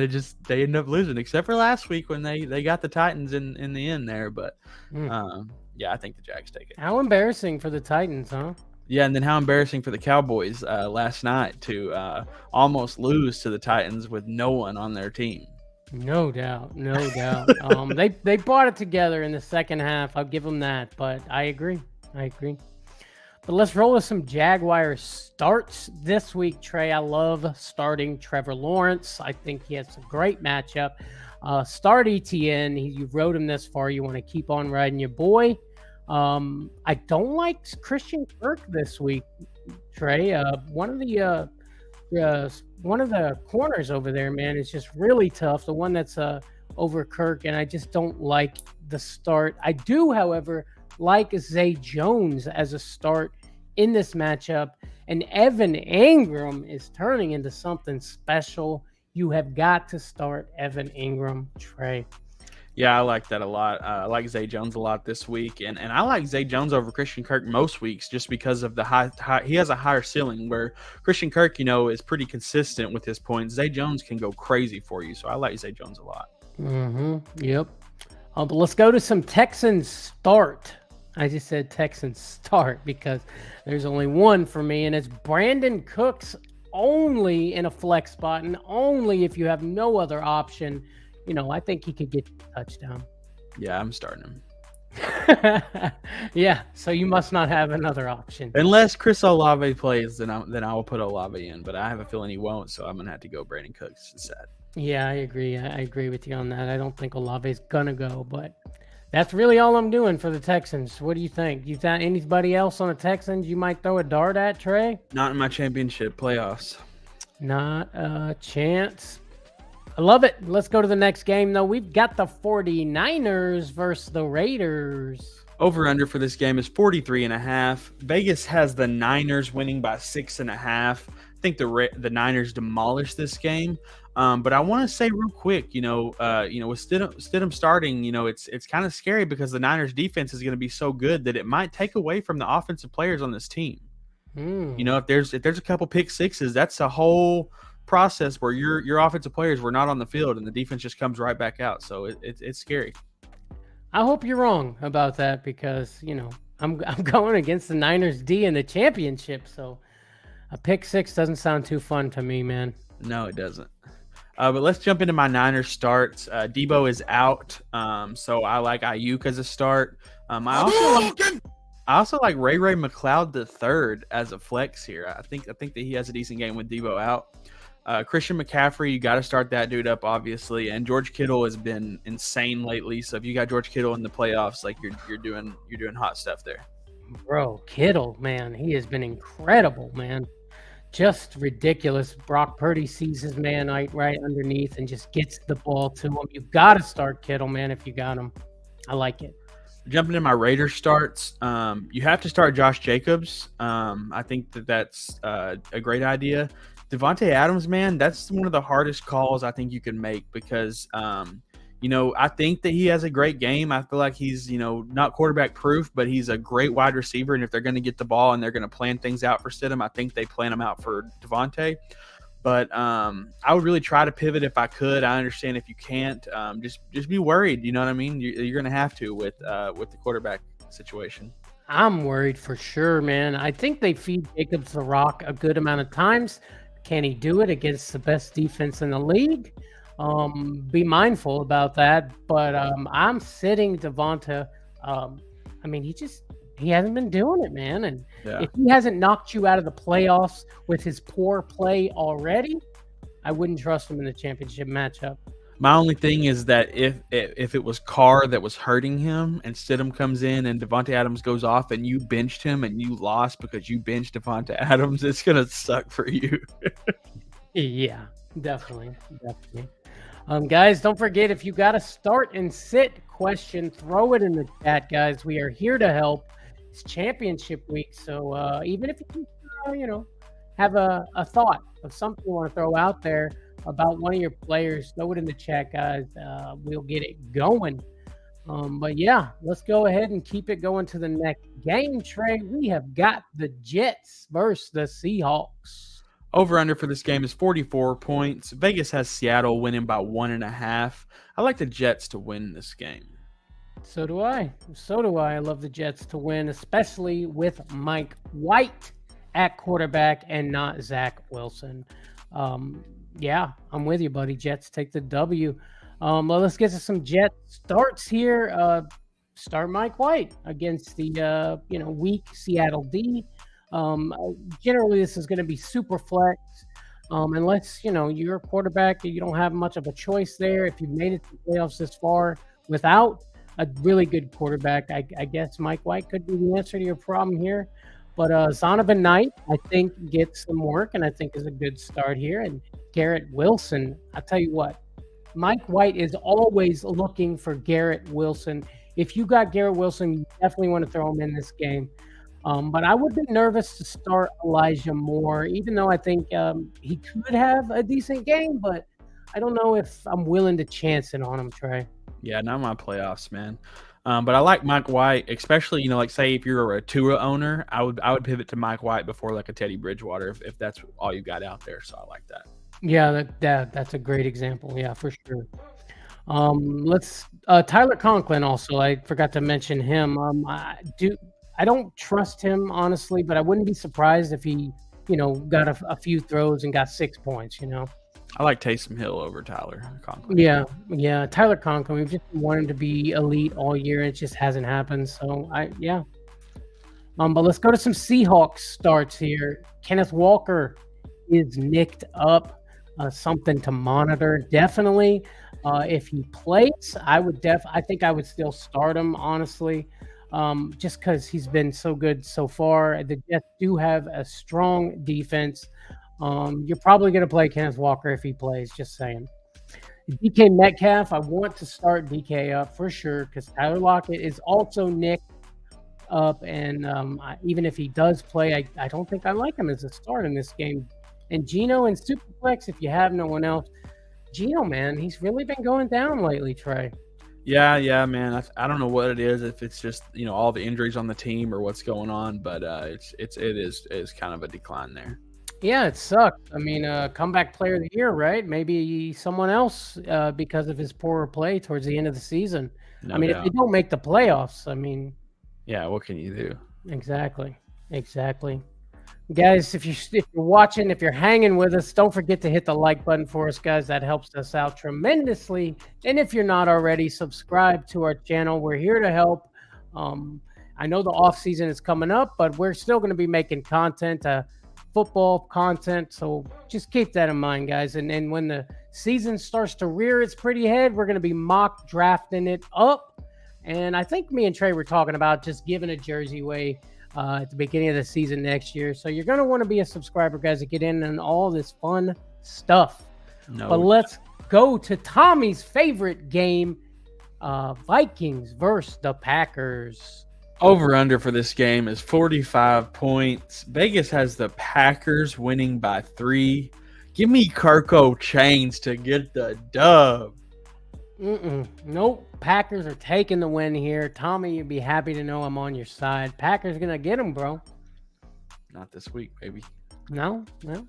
they end up losing, except for last week when they got the Titans in the end there. But yeah, I think the Jags take it.
How embarrassing for the Titans, huh?
Yeah, and then how embarrassing for the Cowboys last night to almost lose to the Titans with no one on their team.
No doubt, no doubt. They brought it together in the second half. I'll give them that, but I agree. But let's roll with some Jaguars starts this week, Trey. I love starting Trevor Lawrence. I think he has a great matchup. Start ETN. You wrote him this far. You want to keep on riding your boy. I don't like Christian Kirk this week, Trey. One of the corners over there, man, is just really tough. The one that's over Kirk, and I just don't like the start. I do, however, like Zay Jones as a start in this matchup, and Evan Ingram is turning into something special. You have got to start Evan Ingram, Trey.
Yeah, I like that a lot. I like Zay Jones a lot this week, and I like Zay Jones over Christian Kirk most weeks just because of the high he has a higher ceiling, where Christian Kirk, is pretty consistent with his points. Zay Jones can go crazy for you, so I like Zay Jones a lot.
Yep. But let's go to some Texans start. I just said Texans start because there's only one for me, and it's Brandon Cooks only in a flex spot, and only if you have no other option. I think he could get a touchdown.
Yeah, I'm starting him.
Yeah, so you must not have another option.
Unless Chris Olave plays, then I will put Olave in, but I have a feeling he won't, so I'm going to have to go Brandon Cooks instead.
Yeah, I agree. I agree with you on that. I don't think Olave's going to go, but that's really all I'm doing for the Texans. What do you think? You got anybody else on the Texans you might throw a dart at, Trey?
Not in my championship playoffs.
Not a chance. I love it. Let's go to the next game, though. We've got the 49ers versus the Raiders.
Over under for this game is 43.5. Vegas has the Niners winning by 6.5. I think the Niners demolished this game. But I want to say real quick, with Stidham starting, it's kind of scary because the Niners defense is going to be so good that it might take away from the offensive players on this team. If there's a couple pick sixes, that's a whole process where your offensive players were not on the field and the defense just comes right back out. So it's scary.
I hope you're wrong about that because, I'm going against the Niners D in the championship. So a pick six doesn't sound too fun to me, man.
No, it doesn't. But let's jump into my Niners starts. Debo is out. So I like Ayuk as a start. I also like Ray McLeod III as a flex here. I think that he has a decent game with Debo out. Christian McCaffrey, you got to start that dude up, obviously. And George Kittle has been insane lately. So if you got George Kittle in the playoffs, like you're doing hot stuff there.
Bro, Kittle, man, he has been incredible, man. Just ridiculous. Brock Purdy sees his man right underneath and just gets the ball to him. You got to start Kittle, man, if you got him. I like it.
Jumping in my Raiders starts, you have to start Josh Jacobs. I think that's a great idea. Devontae Adams, man, that's one of the hardest calls I think you can make because, I think that he has a great game. I feel like he's, not quarterback proof, but he's a great wide receiver. And if they're going to get the ball and they're going to plan things out for Stidham, I think they plan them out for Devontae. But I would really try to pivot if I could. I understand if you can't. Just be worried. You know what I mean? You're going to have to with the quarterback situation.
I'm worried for sure, man. I think they feed Jacobs the rock a good amount of times. Can he do it against the best defense in the league? Be mindful about that. But I'm sitting Devonta. He hasn't been doing it, man. And if he hasn't knocked you out of the playoffs with his poor play already, I wouldn't trust him in the championship matchup.
My only thing is that if it was Carr that was hurting him and Stidham comes in and Devontae Adams goes off and you benched him and you lost because you benched Devontae Adams, it's going to suck for you.
Yeah, definitely. Guys, don't forget, if you got a start and sit question, throw it in the chat, guys. We are here to help. It's championship week, so even if you have a thought of something you want to throw out there about one of your players, throw it in the chat, guys. We'll get it going. But yeah, let's go ahead and keep it going to the next game, Trey. We have got the Jets versus the Seahawks.
Over-under for this game is 44 points. Vegas has Seattle winning by 1.5. I like the Jets to win this game.
So do I. I love the Jets to win, especially with Mike White at quarterback and not Zach Wilson. Yeah, I'm with you, buddy. Jets take the W. Well, let's get to some Jets starts here. Start Mike White against the weak Seattle D. Generally, this is going to be super flex. Unless, you're a quarterback and you don't have much of a choice there. If you've made it to the playoffs this far without a really good quarterback, I guess Mike White could be the answer to your problem here. But Zonovan Knight, I think, gets some work and I think is a good start here. And Garrett Wilson, I'll tell you what, Mike White is always looking for Garrett Wilson. If you got Garrett Wilson, you definitely want to throw him in this game. But I would be nervous to start Elijah Moore, even though I think he could have a decent game, but I don't know if I'm willing to chance it on him, Trey.
Yeah, not my playoffs, man. But I like Mike White, especially, say if you're a Tua owner, I would pivot to Mike White before like a Teddy Bridgewater if that's all you got out there. So I like that.
Yeah, that's a great example. Yeah, for sure. Let's Tyler Conklin also. I forgot to mention him. I don't trust him, honestly, but I wouldn't be surprised if he, got a few throws and got 6 points,
I like Taysom Hill over Tyler Conklin.
Yeah. Tyler Conklin, we've just wanted him to be elite all year. It just hasn't happened. So, but let's go to some Seahawks starts here. Kenneth Walker is nicked up. Something to monitor, definitely. If he plays, I think I would still start him, honestly. Just because he's been so good so far. The Jets do have a strong defense. You're probably going to play Kenneth Walker if he plays, just saying. DK Metcalf, I want to start DK up for sure because Tyler Lockett is also nicked up. And even if he does play, I don't think I like him as a start in this game. And Geno and Superflex, if you have no one else. Geno, man, he's really been going down lately, Trey.
Yeah, man. I don't know what it is, if it's just all the injuries on the team or what's going on, but it is kind of a decline there.
Yeah, it sucks. I mean, comeback player of the year, right? Maybe someone else because of his poorer play towards the end of the season.
No
doubt. If they don't make the playoffs,
yeah, what can you do?
Exactly. Guys, if you're watching, if you're hanging with us, don't forget to hit the like button for us, guys. That helps us out tremendously. And if you're not already, subscribe to our channel. We're here to help. I know the off season is coming up, but we're still going to be making content, football content. So just keep that in mind, guys. And when the season starts to rear its pretty head, we're going to be mock drafting it up. And I think me and Trey were talking about just giving a jersey away at the beginning of the season next year. So you're going to want to be a subscriber, guys, to get in on all this fun stuff. But let's go to Tommy's favorite game, Vikings versus the Packers.
Over under for this game is 45 points. Vegas has the Packers winning by 3. Give me Kirko Chains to get the dub.
Nope. Packers are taking the win here. Tommy, you'd be happy to know I'm on your side. Packers going to get them, bro.
Not this week, baby.
No. I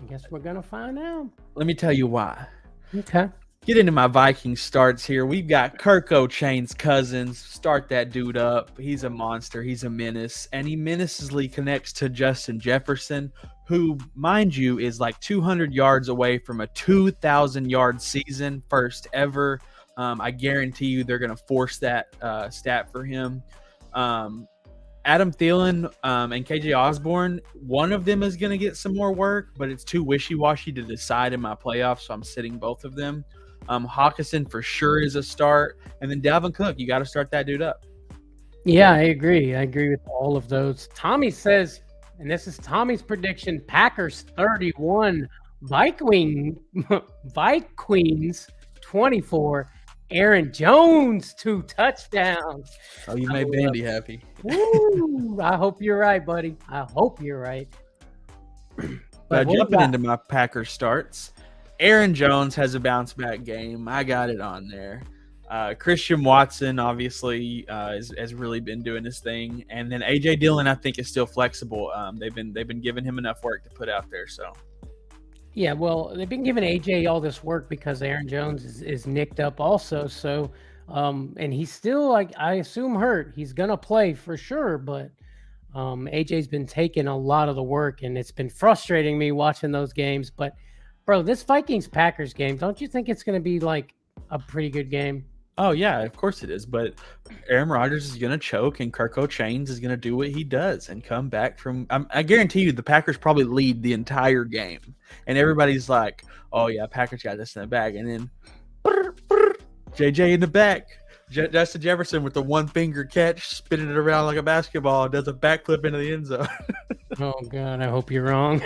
guess we're going to find out.
Let me tell you why.
Okay.
Get into my Vikings starts here. We've got Kirko Chains Cousins. Start that dude up. He's a monster. He's a menace. And he menacingly connects to Justin Jefferson, who, mind you, is like 200 yards away from a 2,000-yard season, first ever. I guarantee you they're going to force that stat for him. Adam Thielen and KJ Osborne, one of them is going to get some more work, but it's too wishy-washy to decide in my playoffs, so I'm sitting both of them. Hawkinson for sure is a start. And then Dalvin Cook, you got to start that dude up.
Yeah, I agree. I agree with all of those. Tommy says, and this is Tommy's prediction, Packers 31, Vikings 24, Aaron Jones 2 touchdowns.
Oh, you made Bandy happy.
Woo, I hope you're right, buddy. I hope you're right.
But jumping into my Packers starts, Aaron Jones has a bounce back game. I got it on there. Christian Watson obviously has really been doing his thing, and then AJ Dillon I think is still flexible. They've been giving him enough work to put out there. So
yeah, well, they've been giving AJ all this work because Aaron Jones is nicked up also. So and he's still, like, I assume, hurt. He's gonna play for sure, but AJ's been taking a lot of the work, and it's been frustrating me watching those games. But bro, this Vikings-Packers game, don't you think it's going to be like a pretty good game?
Oh, yeah, of course it is. But Aaron Rodgers is going to choke, and Kirko Chains is going to do what he does and come back from I guarantee you the Packers probably lead the entire game. And everybody's like, oh, yeah, Packers got this in the bag. And then JJ in the back. Justin Jefferson with the one-finger catch, spinning it around like a basketball, does a backflip into the end zone.
Oh, God, I hope you're wrong.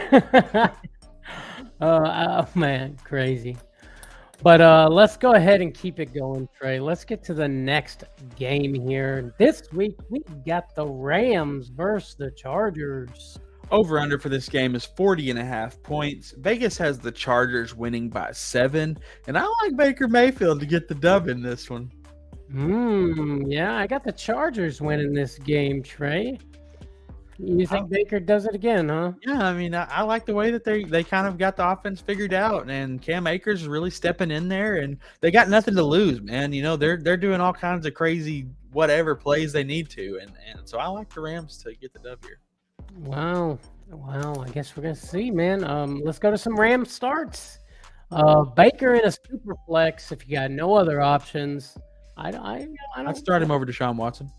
Oh, man, crazy. But let's go ahead and keep it going, Trey. Let's get to the next game here. This week, we got the Rams versus the Chargers.
Over-under for this game is 40.5 points. Vegas has the Chargers winning by 7. And I like Baker Mayfield to get the dub in this one.
Yeah, I got the Chargers winning this game, Trey. You think Baker does it again, huh?
Yeah, I mean, I like the way that they kind of got the offense figured out, and Cam Akers is really stepping in there, and they got nothing to lose, man. You know, they're doing all kinds of crazy whatever plays they need to, and so I like the Rams to get the dub here.
Wow, I guess we're gonna see, man. Let's go to some Rams starts. Baker in a super flex if you got no other options.
I'd start him over Deshaun Watson.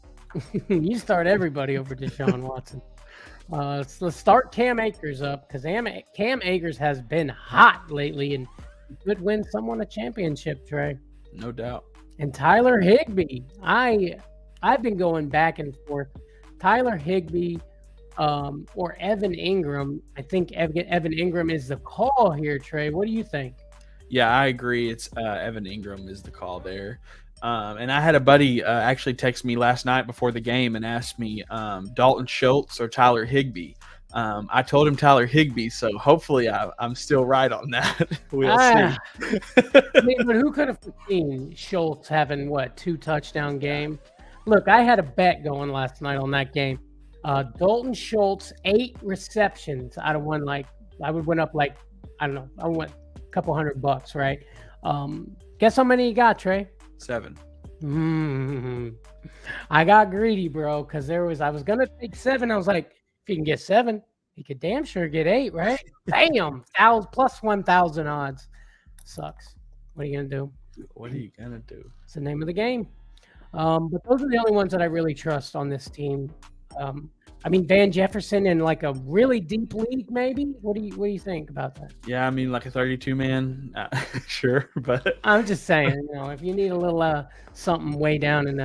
You start everybody over Deshaun Watson. Let's start Cam Akers up because Cam Akers has been hot lately and could win someone a championship, Trey.
No doubt.
And Tyler Higbee. I've been going back and forth. Tyler Higbee or Evan Ingram. I think Evan Ingram is the call here, Trey. What do you think?
Yeah, I agree. It's Evan Ingram is the call there. And I had a buddy actually text me last night before the game and asked me Dalton Schultz or Tyler Higbee. I told him Tyler Higbee, so hopefully I'm still right on that. We'll see.
I mean, but who could have foreseen Schultz having, 2 touchdown game? Look, I had a bet going last night on that game. Dalton Schultz, 8 receptions. I would win up I went a couple $100, right? Guess how many he got, Trey?
7.
I got greedy, bro, because I was gonna take 7. I was like, if you can get 7, you could damn sure get 8, right? Bam, plus 1,000 odds. Sucks. What are you gonna do?
What are you gonna do?
It's the name of the game. But those are the only ones that I really trust on this team. I mean, Van Jefferson in like a really deep league, maybe. What do you think about that?
Yeah, I mean, like a 32-man, sure, but
I'm just saying, if you need a little something way down in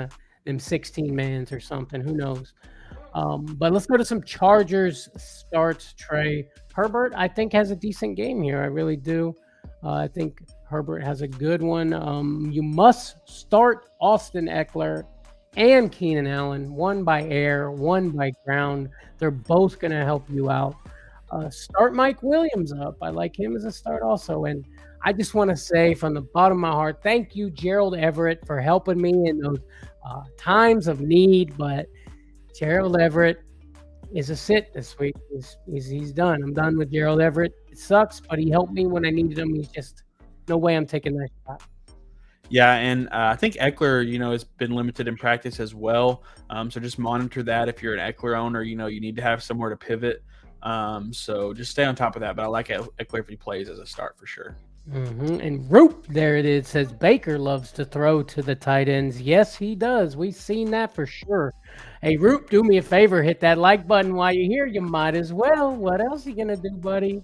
them 16 mans or something, who knows? But let's go to some Chargers starts, Trey. Herbert, I think, has a decent game here. I really do. I think Herbert has a good one. You must start Austin Eckler and Keenan Allen, one by air, one by ground. They're both going to help you out. Start Mike Williams up. I like him as a start also. And I just want to say from the bottom of my heart, thank you, Gerald Everett, for helping me in those times of need. But Gerald Everett is a sit this week. He's done. I'm done with Gerald Everett. It sucks, but he helped me when I needed him. He's just no way I'm taking that shot.
Yeah, and I think Eckler, has been limited in practice as well. So just monitor that if you're an Eckler owner. You need to have somewhere to pivot. So just stay on top of that. But I like Eckler if he plays as a start for sure.
Mm-hmm. And Roop, there it is, says Baker loves to throw to the tight ends. Yes, he does. We've seen that for sure. Hey, Roop, do me a favor. Hit that like button while you're here. You might as well. What else are you going to do, buddy?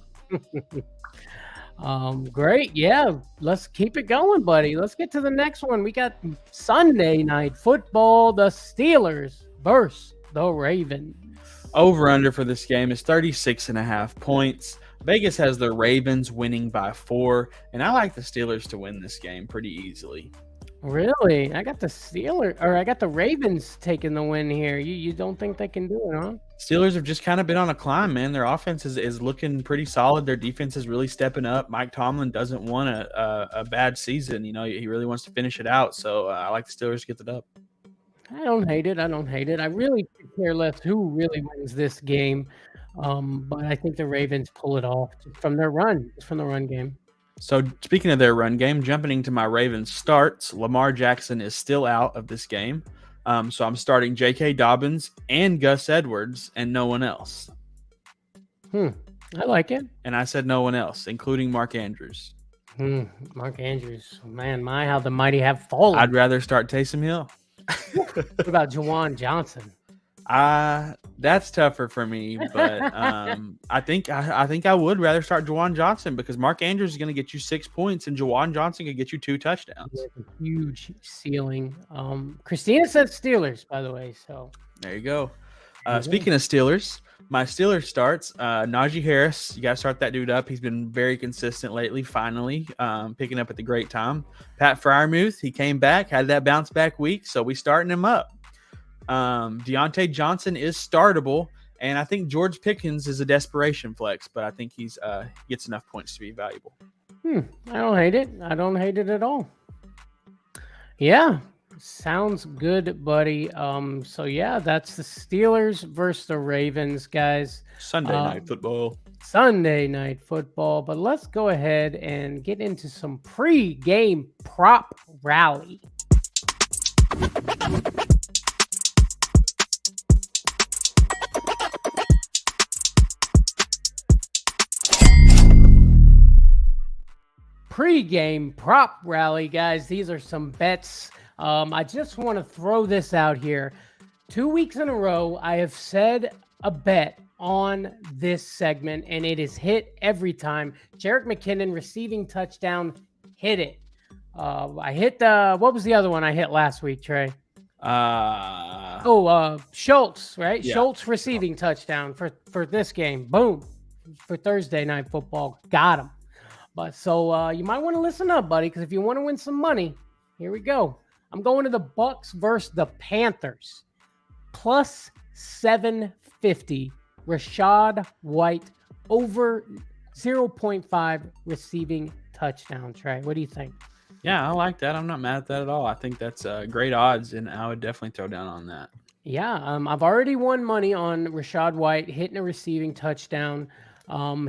Great. Yeah, let's keep it going, buddy. Let's get to the next one. We got Sunday night football. The Steelers versus the Ravens.
Over under for this game is 36.5 points. Vegas has the Ravens winning by 4, and I like the Steelers to win this game pretty easily.
Really? I got the Ravens taking the win here. You don't think they can do it, huh?
Steelers have just kind of been on a climb, man. Their offense is looking pretty solid. Their defense is really stepping up. Mike Tomlin doesn't want a bad season. He really wants to finish it out. So I like the Steelers to get the dub.
I don't hate it. I really could care less who really wins this game. But I think the Ravens pull it off from the run game.
So speaking of their run game, jumping into my Ravens starts, Lamar Jackson is still out of this game. So I'm starting J.K. Dobbins and Gus Edwards and no one else.
I like it.
And I said no one else, including Mark Andrews.
Mark Andrews. Man, how the mighty have fallen.
I'd rather start Taysom Hill.
What about Juwan Johnson?
That's tougher for me, but I think I would rather start Juwan Johnson because Mark Andrews is going to get you 6 points and Juwan Johnson could get you 2 touchdowns.
A huge ceiling. Christina said Steelers, by the way. So
there you go. Speaking of Steelers, my Steelers starts Najee Harris. You got to start that dude up. He's been very consistent lately. Finally, picking up at the great time. Pat Freiermuth, he came back, had that bounce back week, so we starting him up. Deontay Johnson is startable, and I think George Pickens is a desperation flex, but I think he's gets enough points to be valuable.
I don't hate it. I don't hate it at all. Yeah, sounds good, buddy. So yeah, that's the Steelers versus the Ravens, guys.
Sunday night football. But
let's go ahead and get into some pre-game prop rally. Pre-game prop rally, guys. These are some bets. I just want to throw this out here. 2 weeks in a row, I have said a bet on this segment, and it is hit every time. Jerick McKinnon receiving touchdown, hit it. I hit what was the other one I hit last week, Trey? Schultz, right? Yeah. Schultz receiving touchdown for this game. Boom. For Thursday night football. Got him. But so you might want to listen up, buddy, because if you want to win some money, here we go. I'm going to the Bucks versus the Panthers. Plus 750. Rashad White over 0.5 receiving touchdown. Trey, what do you think?
Yeah, I like that. I'm not mad at that at all. I think that's great odds, and I would definitely throw down on that.
Yeah, I've already won money on Rashad White hitting a receiving touchdown.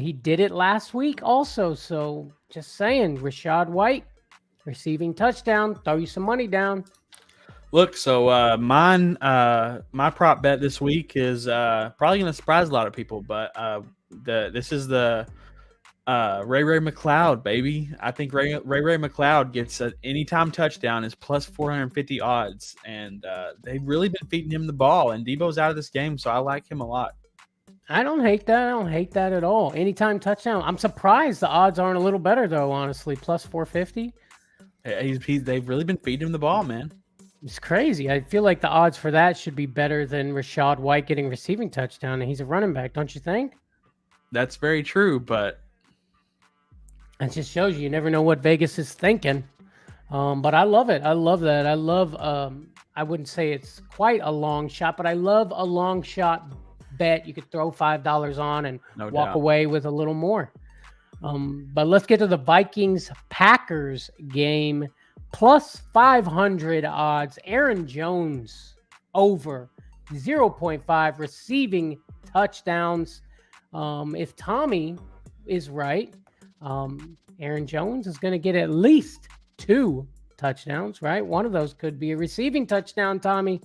He did it last week also. So just saying, Rashad White receiving touchdown, throw you some money down.
Look, so my prop bet this week is probably going to surprise a lot of people, but this is the Ray McLeod, baby. I think Ray McLeod gets an anytime touchdown is plus 450 odds, and they've really been feeding him the ball, and Debo's out of this game, so I like him a lot.
I don't hate that. I don't hate that at all. Anytime touchdown. I'm surprised the odds aren't a little better, though, honestly. Plus 450.
They've really been feeding him the ball, man.
It's crazy. I feel like the odds for that should be better than Rashad White getting receiving touchdown, and he's a running back, don't you think?
That's very true, but
It just shows you never know what Vegas is thinking. But I love it. I love that. I love. I wouldn't say it's quite a long shot, but I love a long shot bet. You could throw $5 on and
no
walk
doubt.
away with a little more. But let's get to the Vikings Packers game. Plus 500 odds. Aaron Jones over 0.5 receiving touchdowns. If Tommy is right, Aaron Jones is going to get at least 2 touchdowns, right? One of those could be a receiving touchdown, Tommy.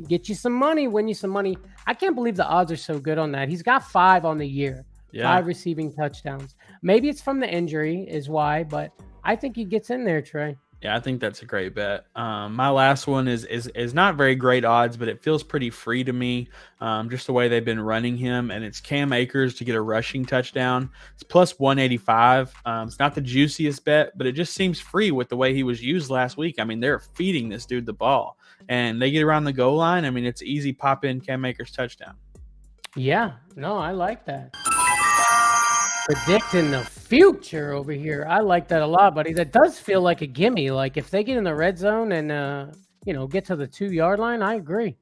Get you some money, win you some money. I can't believe the odds are so good on that. He's got 5 on the year, 5 receiving touchdowns. Maybe it's from the injury is why, but I think he gets in there, Trey.
Yeah, I think that's a great bet. My last one is not very great odds, but it feels pretty free to me, just the way they've been running him. And it's Cam Akers to get a rushing touchdown. It's plus 185. It's not the juiciest bet, but it just seems free with the way he was used last week. I mean, they're feeding this dude the ball, and they get around the goal line. I mean, it's easy pop in Cam Akers touchdown.
Yeah, no, I like that. Predicting the future over here. I like that a lot, buddy. That does feel like a gimme. Like if they get in the red zone and get to the 2-yard line, I agree.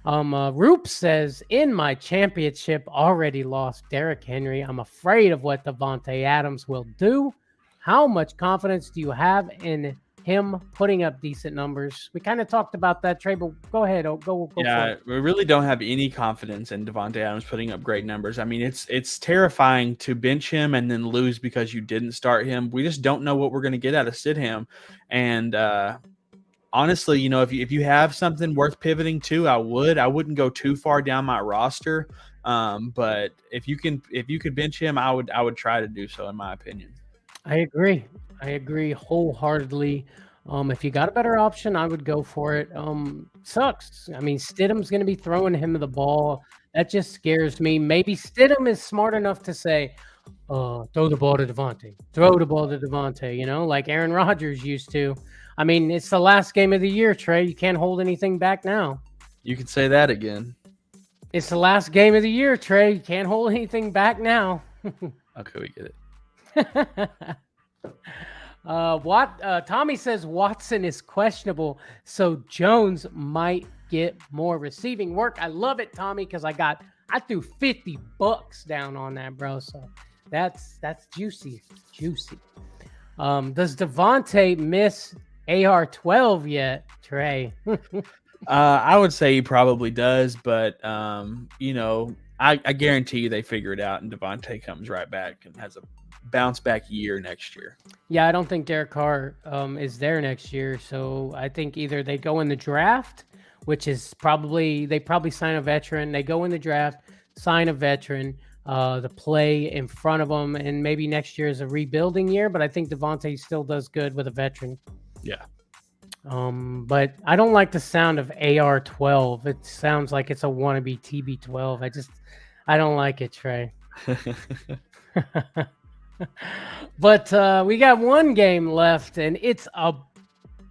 Roop says, in my championship, already lost Derrick Henry. I'm afraid of what Devontae Adams will do. How much confidence do you have in him putting up decent numbers? We kind of talked about that, Trey, but go ahead. Go
Yeah,
for it.
we really don't have any confidence in Devontae Adams putting up great numbers. I mean, it's terrifying to bench him and then lose because you didn't start him. We just don't know what we're going to get out of Stidham. And honestly, if you have something worth pivoting to, I wouldn't go too far down my roster. But if you could bench him, I would try to do so, in my opinion.
I agree wholeheartedly. If you got a better option, I would go for it. Sucks. I mean, Stidham's going to be throwing him the ball. That just scares me. Maybe Stidham is smart enough to say, throw the ball to Devontae. Throw the ball to Devontae, like Aaron Rodgers used to. I mean, it's the last game of the year, Trey. You can't hold anything back now.
You could say that again.
It's the last game of the year, Trey. You can't hold anything back now.
Okay, we get it.
Tommy says Watson is questionable, so Jones might get more receiving work. I love it, Tommy, because I threw $50 down on that, bro. So that's juicy. Does Devontae miss AR-12 yet, Trey?
I would say he probably does, but I guarantee you they figure it out, and Devontae comes right back and has a bounce back year next year.
Yeah, I don't think Derek Carr is there next year. So I think either they go in the draft, which is they probably sign a veteran. They go in the draft, sign a veteran to play in front of them, and maybe next year is a rebuilding year. But I think Devontae still does good with a veteran.
Yeah.
But I don't like the sound of AR-12. It sounds like it's a wannabe TB-12. I don't like it, Trey. But we got one game left, and it's a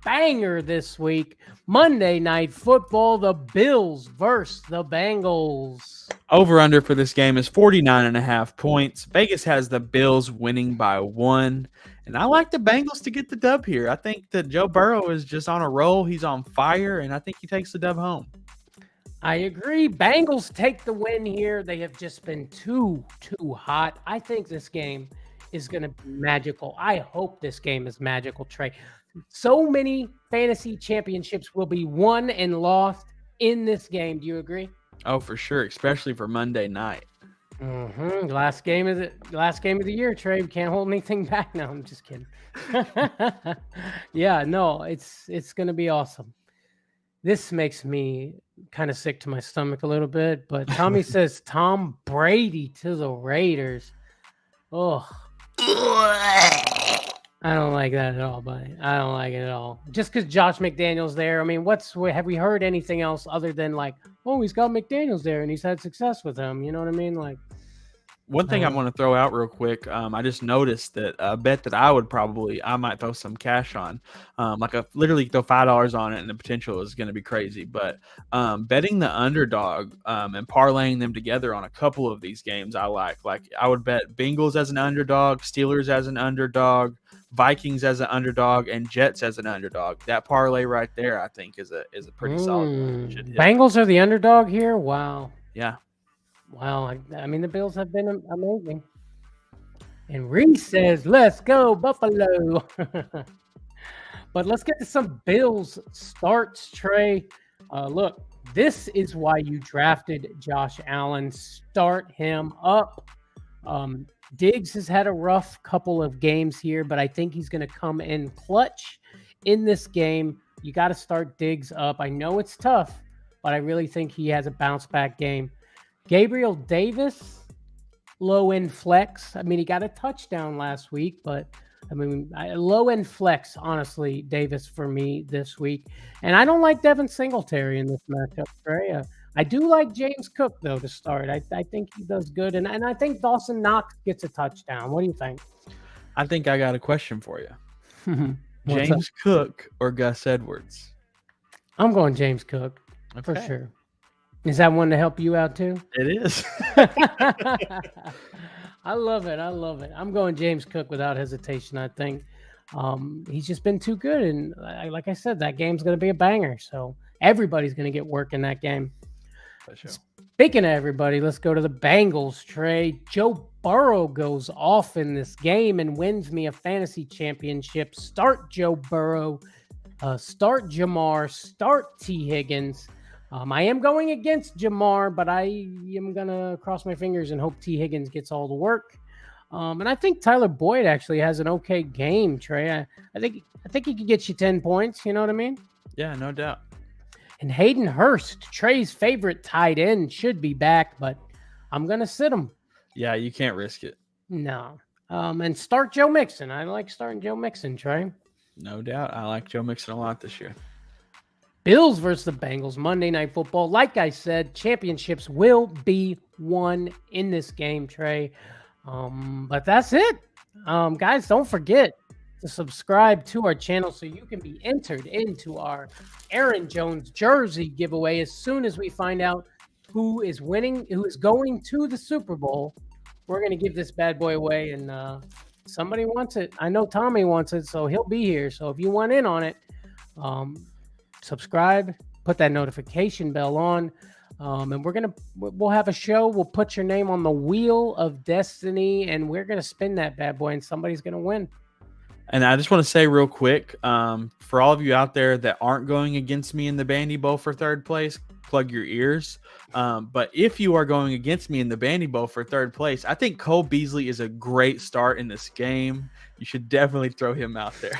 banger this week. Monday Night Football, the Bills versus the Bengals.
Over under for this game is 49.5 points. Vegas has the Bills winning by 1. And I like the Bengals to get the dub here. I think that Joe Burrow is just on a roll. He's on fire, and I think he takes the dub home.
I agree. Bengals take the win here. They have just been too hot. I think this game is going to be magical. I hope this game is magical, Trey. So many fantasy championships will be won and lost in this game. Do you agree?
Oh, for sure, especially for Monday night.
Mm-hmm. Last game of the year, Trey. We can't hold anything back now. I'm just kidding. Yeah, no, it's going to be awesome. This makes me kind of sick to my stomach a little bit, but Tommy says Tom Brady to the Raiders. Oh, I don't like that at all, buddy. I don't like it at all. Just because Josh McDaniels there. I mean, have we heard anything else other than like, oh, he's got McDaniels there and he's had success with him? You know what I mean? Like,
One thing I want to throw out real quick, I just noticed that a bet that I might throw some cash on, literally throw $5 on it, and the potential is going to be crazy. But betting the underdog and parlaying them together on a couple of these games, I like. Like I would bet Bengals as an underdog, Steelers as an underdog, Vikings as an underdog, and Jets as an underdog. That parlay right there, I think, is a pretty solid one.
Bengals are the underdog here. Wow.
Yeah.
Wow, I mean, the Bills have been amazing. And Reese says, let's go, Buffalo. But let's get to some Bills starts, Trey. Look, this is why you drafted Josh Allen. Start him up. Diggs has had a rough couple of games here, but I think he's going to come in clutch in this game. You got to start Diggs up. I know it's tough, but I really think he has a bounce-back game. Gabriel Davis, low-end flex. I mean, he got a touchdown last week, but, I mean, low-end flex, honestly, Davis for me this week. And I don't like Devin Singletary in this matchup, Trey. I do like James Cook, though, to start. I think he does good. And I think Dawson Knox gets a touchdown. What do you think?
I think I got a question for you. James Cook or Gus Edwards? I'm
going James Cook, for sure. Is that one to help you out too?
It is.
I love it. I'm going James Cook without hesitation. I think he's just been too good. And like I said, that game's going to be a banger. So everybody's going to get work in that game.
For sure.
Speaking of everybody, let's go to the Bengals, Trey. Joe Burrow goes off in this game and wins me a fantasy championship. Start Joe Burrow. Start Jamar. Start T. Higgins. I am going against Jamar, but I am going to cross my fingers and hope T. Higgins gets all the work. And I think Tyler Boyd actually has an okay game, Trey. I think he could get you 10 points. You know what I mean?
Yeah, no doubt.
And Hayden Hurst, Trey's favorite tight end, should be back, but I'm going to sit him.
Yeah, you can't risk it.
No. And start Joe Mixon. I like starting Joe Mixon, Trey.
No doubt. I like Joe Mixon a lot this year.
Bills versus the Bengals, Monday Night Football. Like I said, championships will be won in this game, Trey. But that's it. Guys, don't forget to subscribe to our channel so you can be entered into our Aaron Jones jersey giveaway as soon as we find out who is winning, who is going to the Super Bowl. We're going to give this bad boy away, and somebody wants it. I know Tommy wants it, so he'll be here. So if you want in on it, subscribe, put that notification bell on, and we'll have a show. We'll put your name on the wheel of destiny, and we're going to spin that bad boy, and somebody's going to win.
And I just want to say real quick, for all of you out there that aren't going against me in the Bandy Bowl for third place, plug your ears. But if you are going against me in the Bandy Bowl for third place, I think Cole Beasley is a great start in this game. You should definitely throw him out there.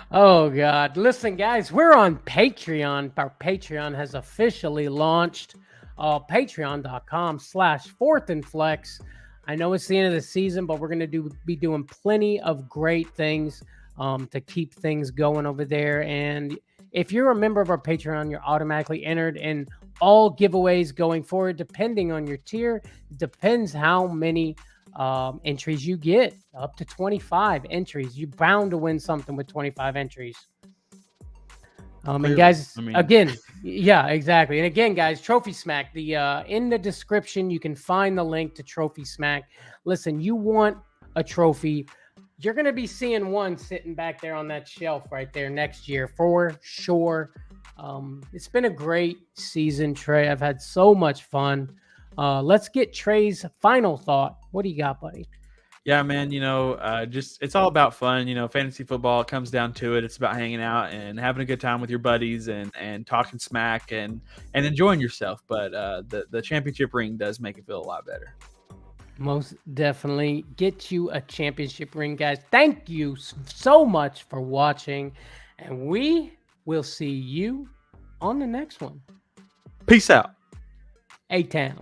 Oh, God. Listen, guys, we're on Patreon. Our Patreon has officially launched. Patreon.com/4thandflex. I know it's the end of the season, but we're going to be doing plenty of great things to keep things going over there. And if you're a member of our Patreon, you're automatically entered in all giveaways going forward, depending on your tier. It depends how many entries you get, up to 25 entries. You're bound to win something with 25 entries. And guys, again, yeah, exactly. And again, guys, TrophySmack, in the description, you can find the link to TrophySmack. Listen, you want a trophy, you're going to be seeing one sitting back there on that shelf right there next year for sure. It's been a great season, Trey. I've had so much fun. Let's get Trey's final thought. What do you got, buddy?
Yeah, man, just it's all about fun. Fantasy football, it comes down to it. It's about hanging out and having a good time with your buddies and talking smack and enjoying yourself. But the championship ring does make it feel a lot better.
Most definitely. Get you a championship ring, guys. Thank you so much for watching, and we will see you on the next one.
Peace out.
A-Town.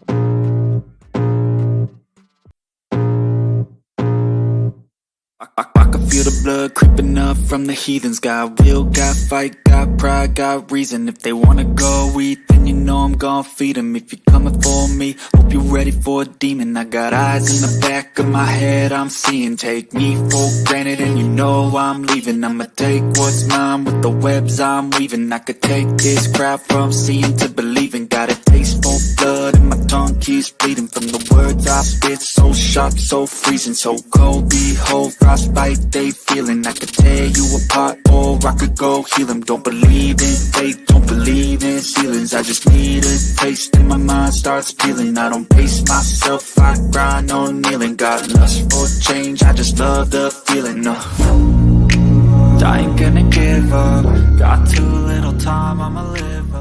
I can feel the blood creeping up from the heathens. Got will, got fight, got pride, got reason. If they wanna go eat, then you know know I'm gon' feed him. If you're coming for me, hope you're ready for a demon. I got eyes in the back of my head, I'm seeing. Take me for granted and you know I'm leaving. I'ma take what's mine with the webs I'm weaving. I could take this crowd from seeing to believing. Got a taste for blood and my tongue keeps bleeding. From the words I spit, so sharp, so freezing, so cold. Behold, frostbite they feeling. I could tear you apart or I could go heal them. Don't believe in fate, don't believe in ceilings. I just need a taste and my mind starts peeling. I don't pace myself, I grind on kneeling. Got lust for change, I just love the feeling. I ain't gonna give up. Got too little time, I'ma live up.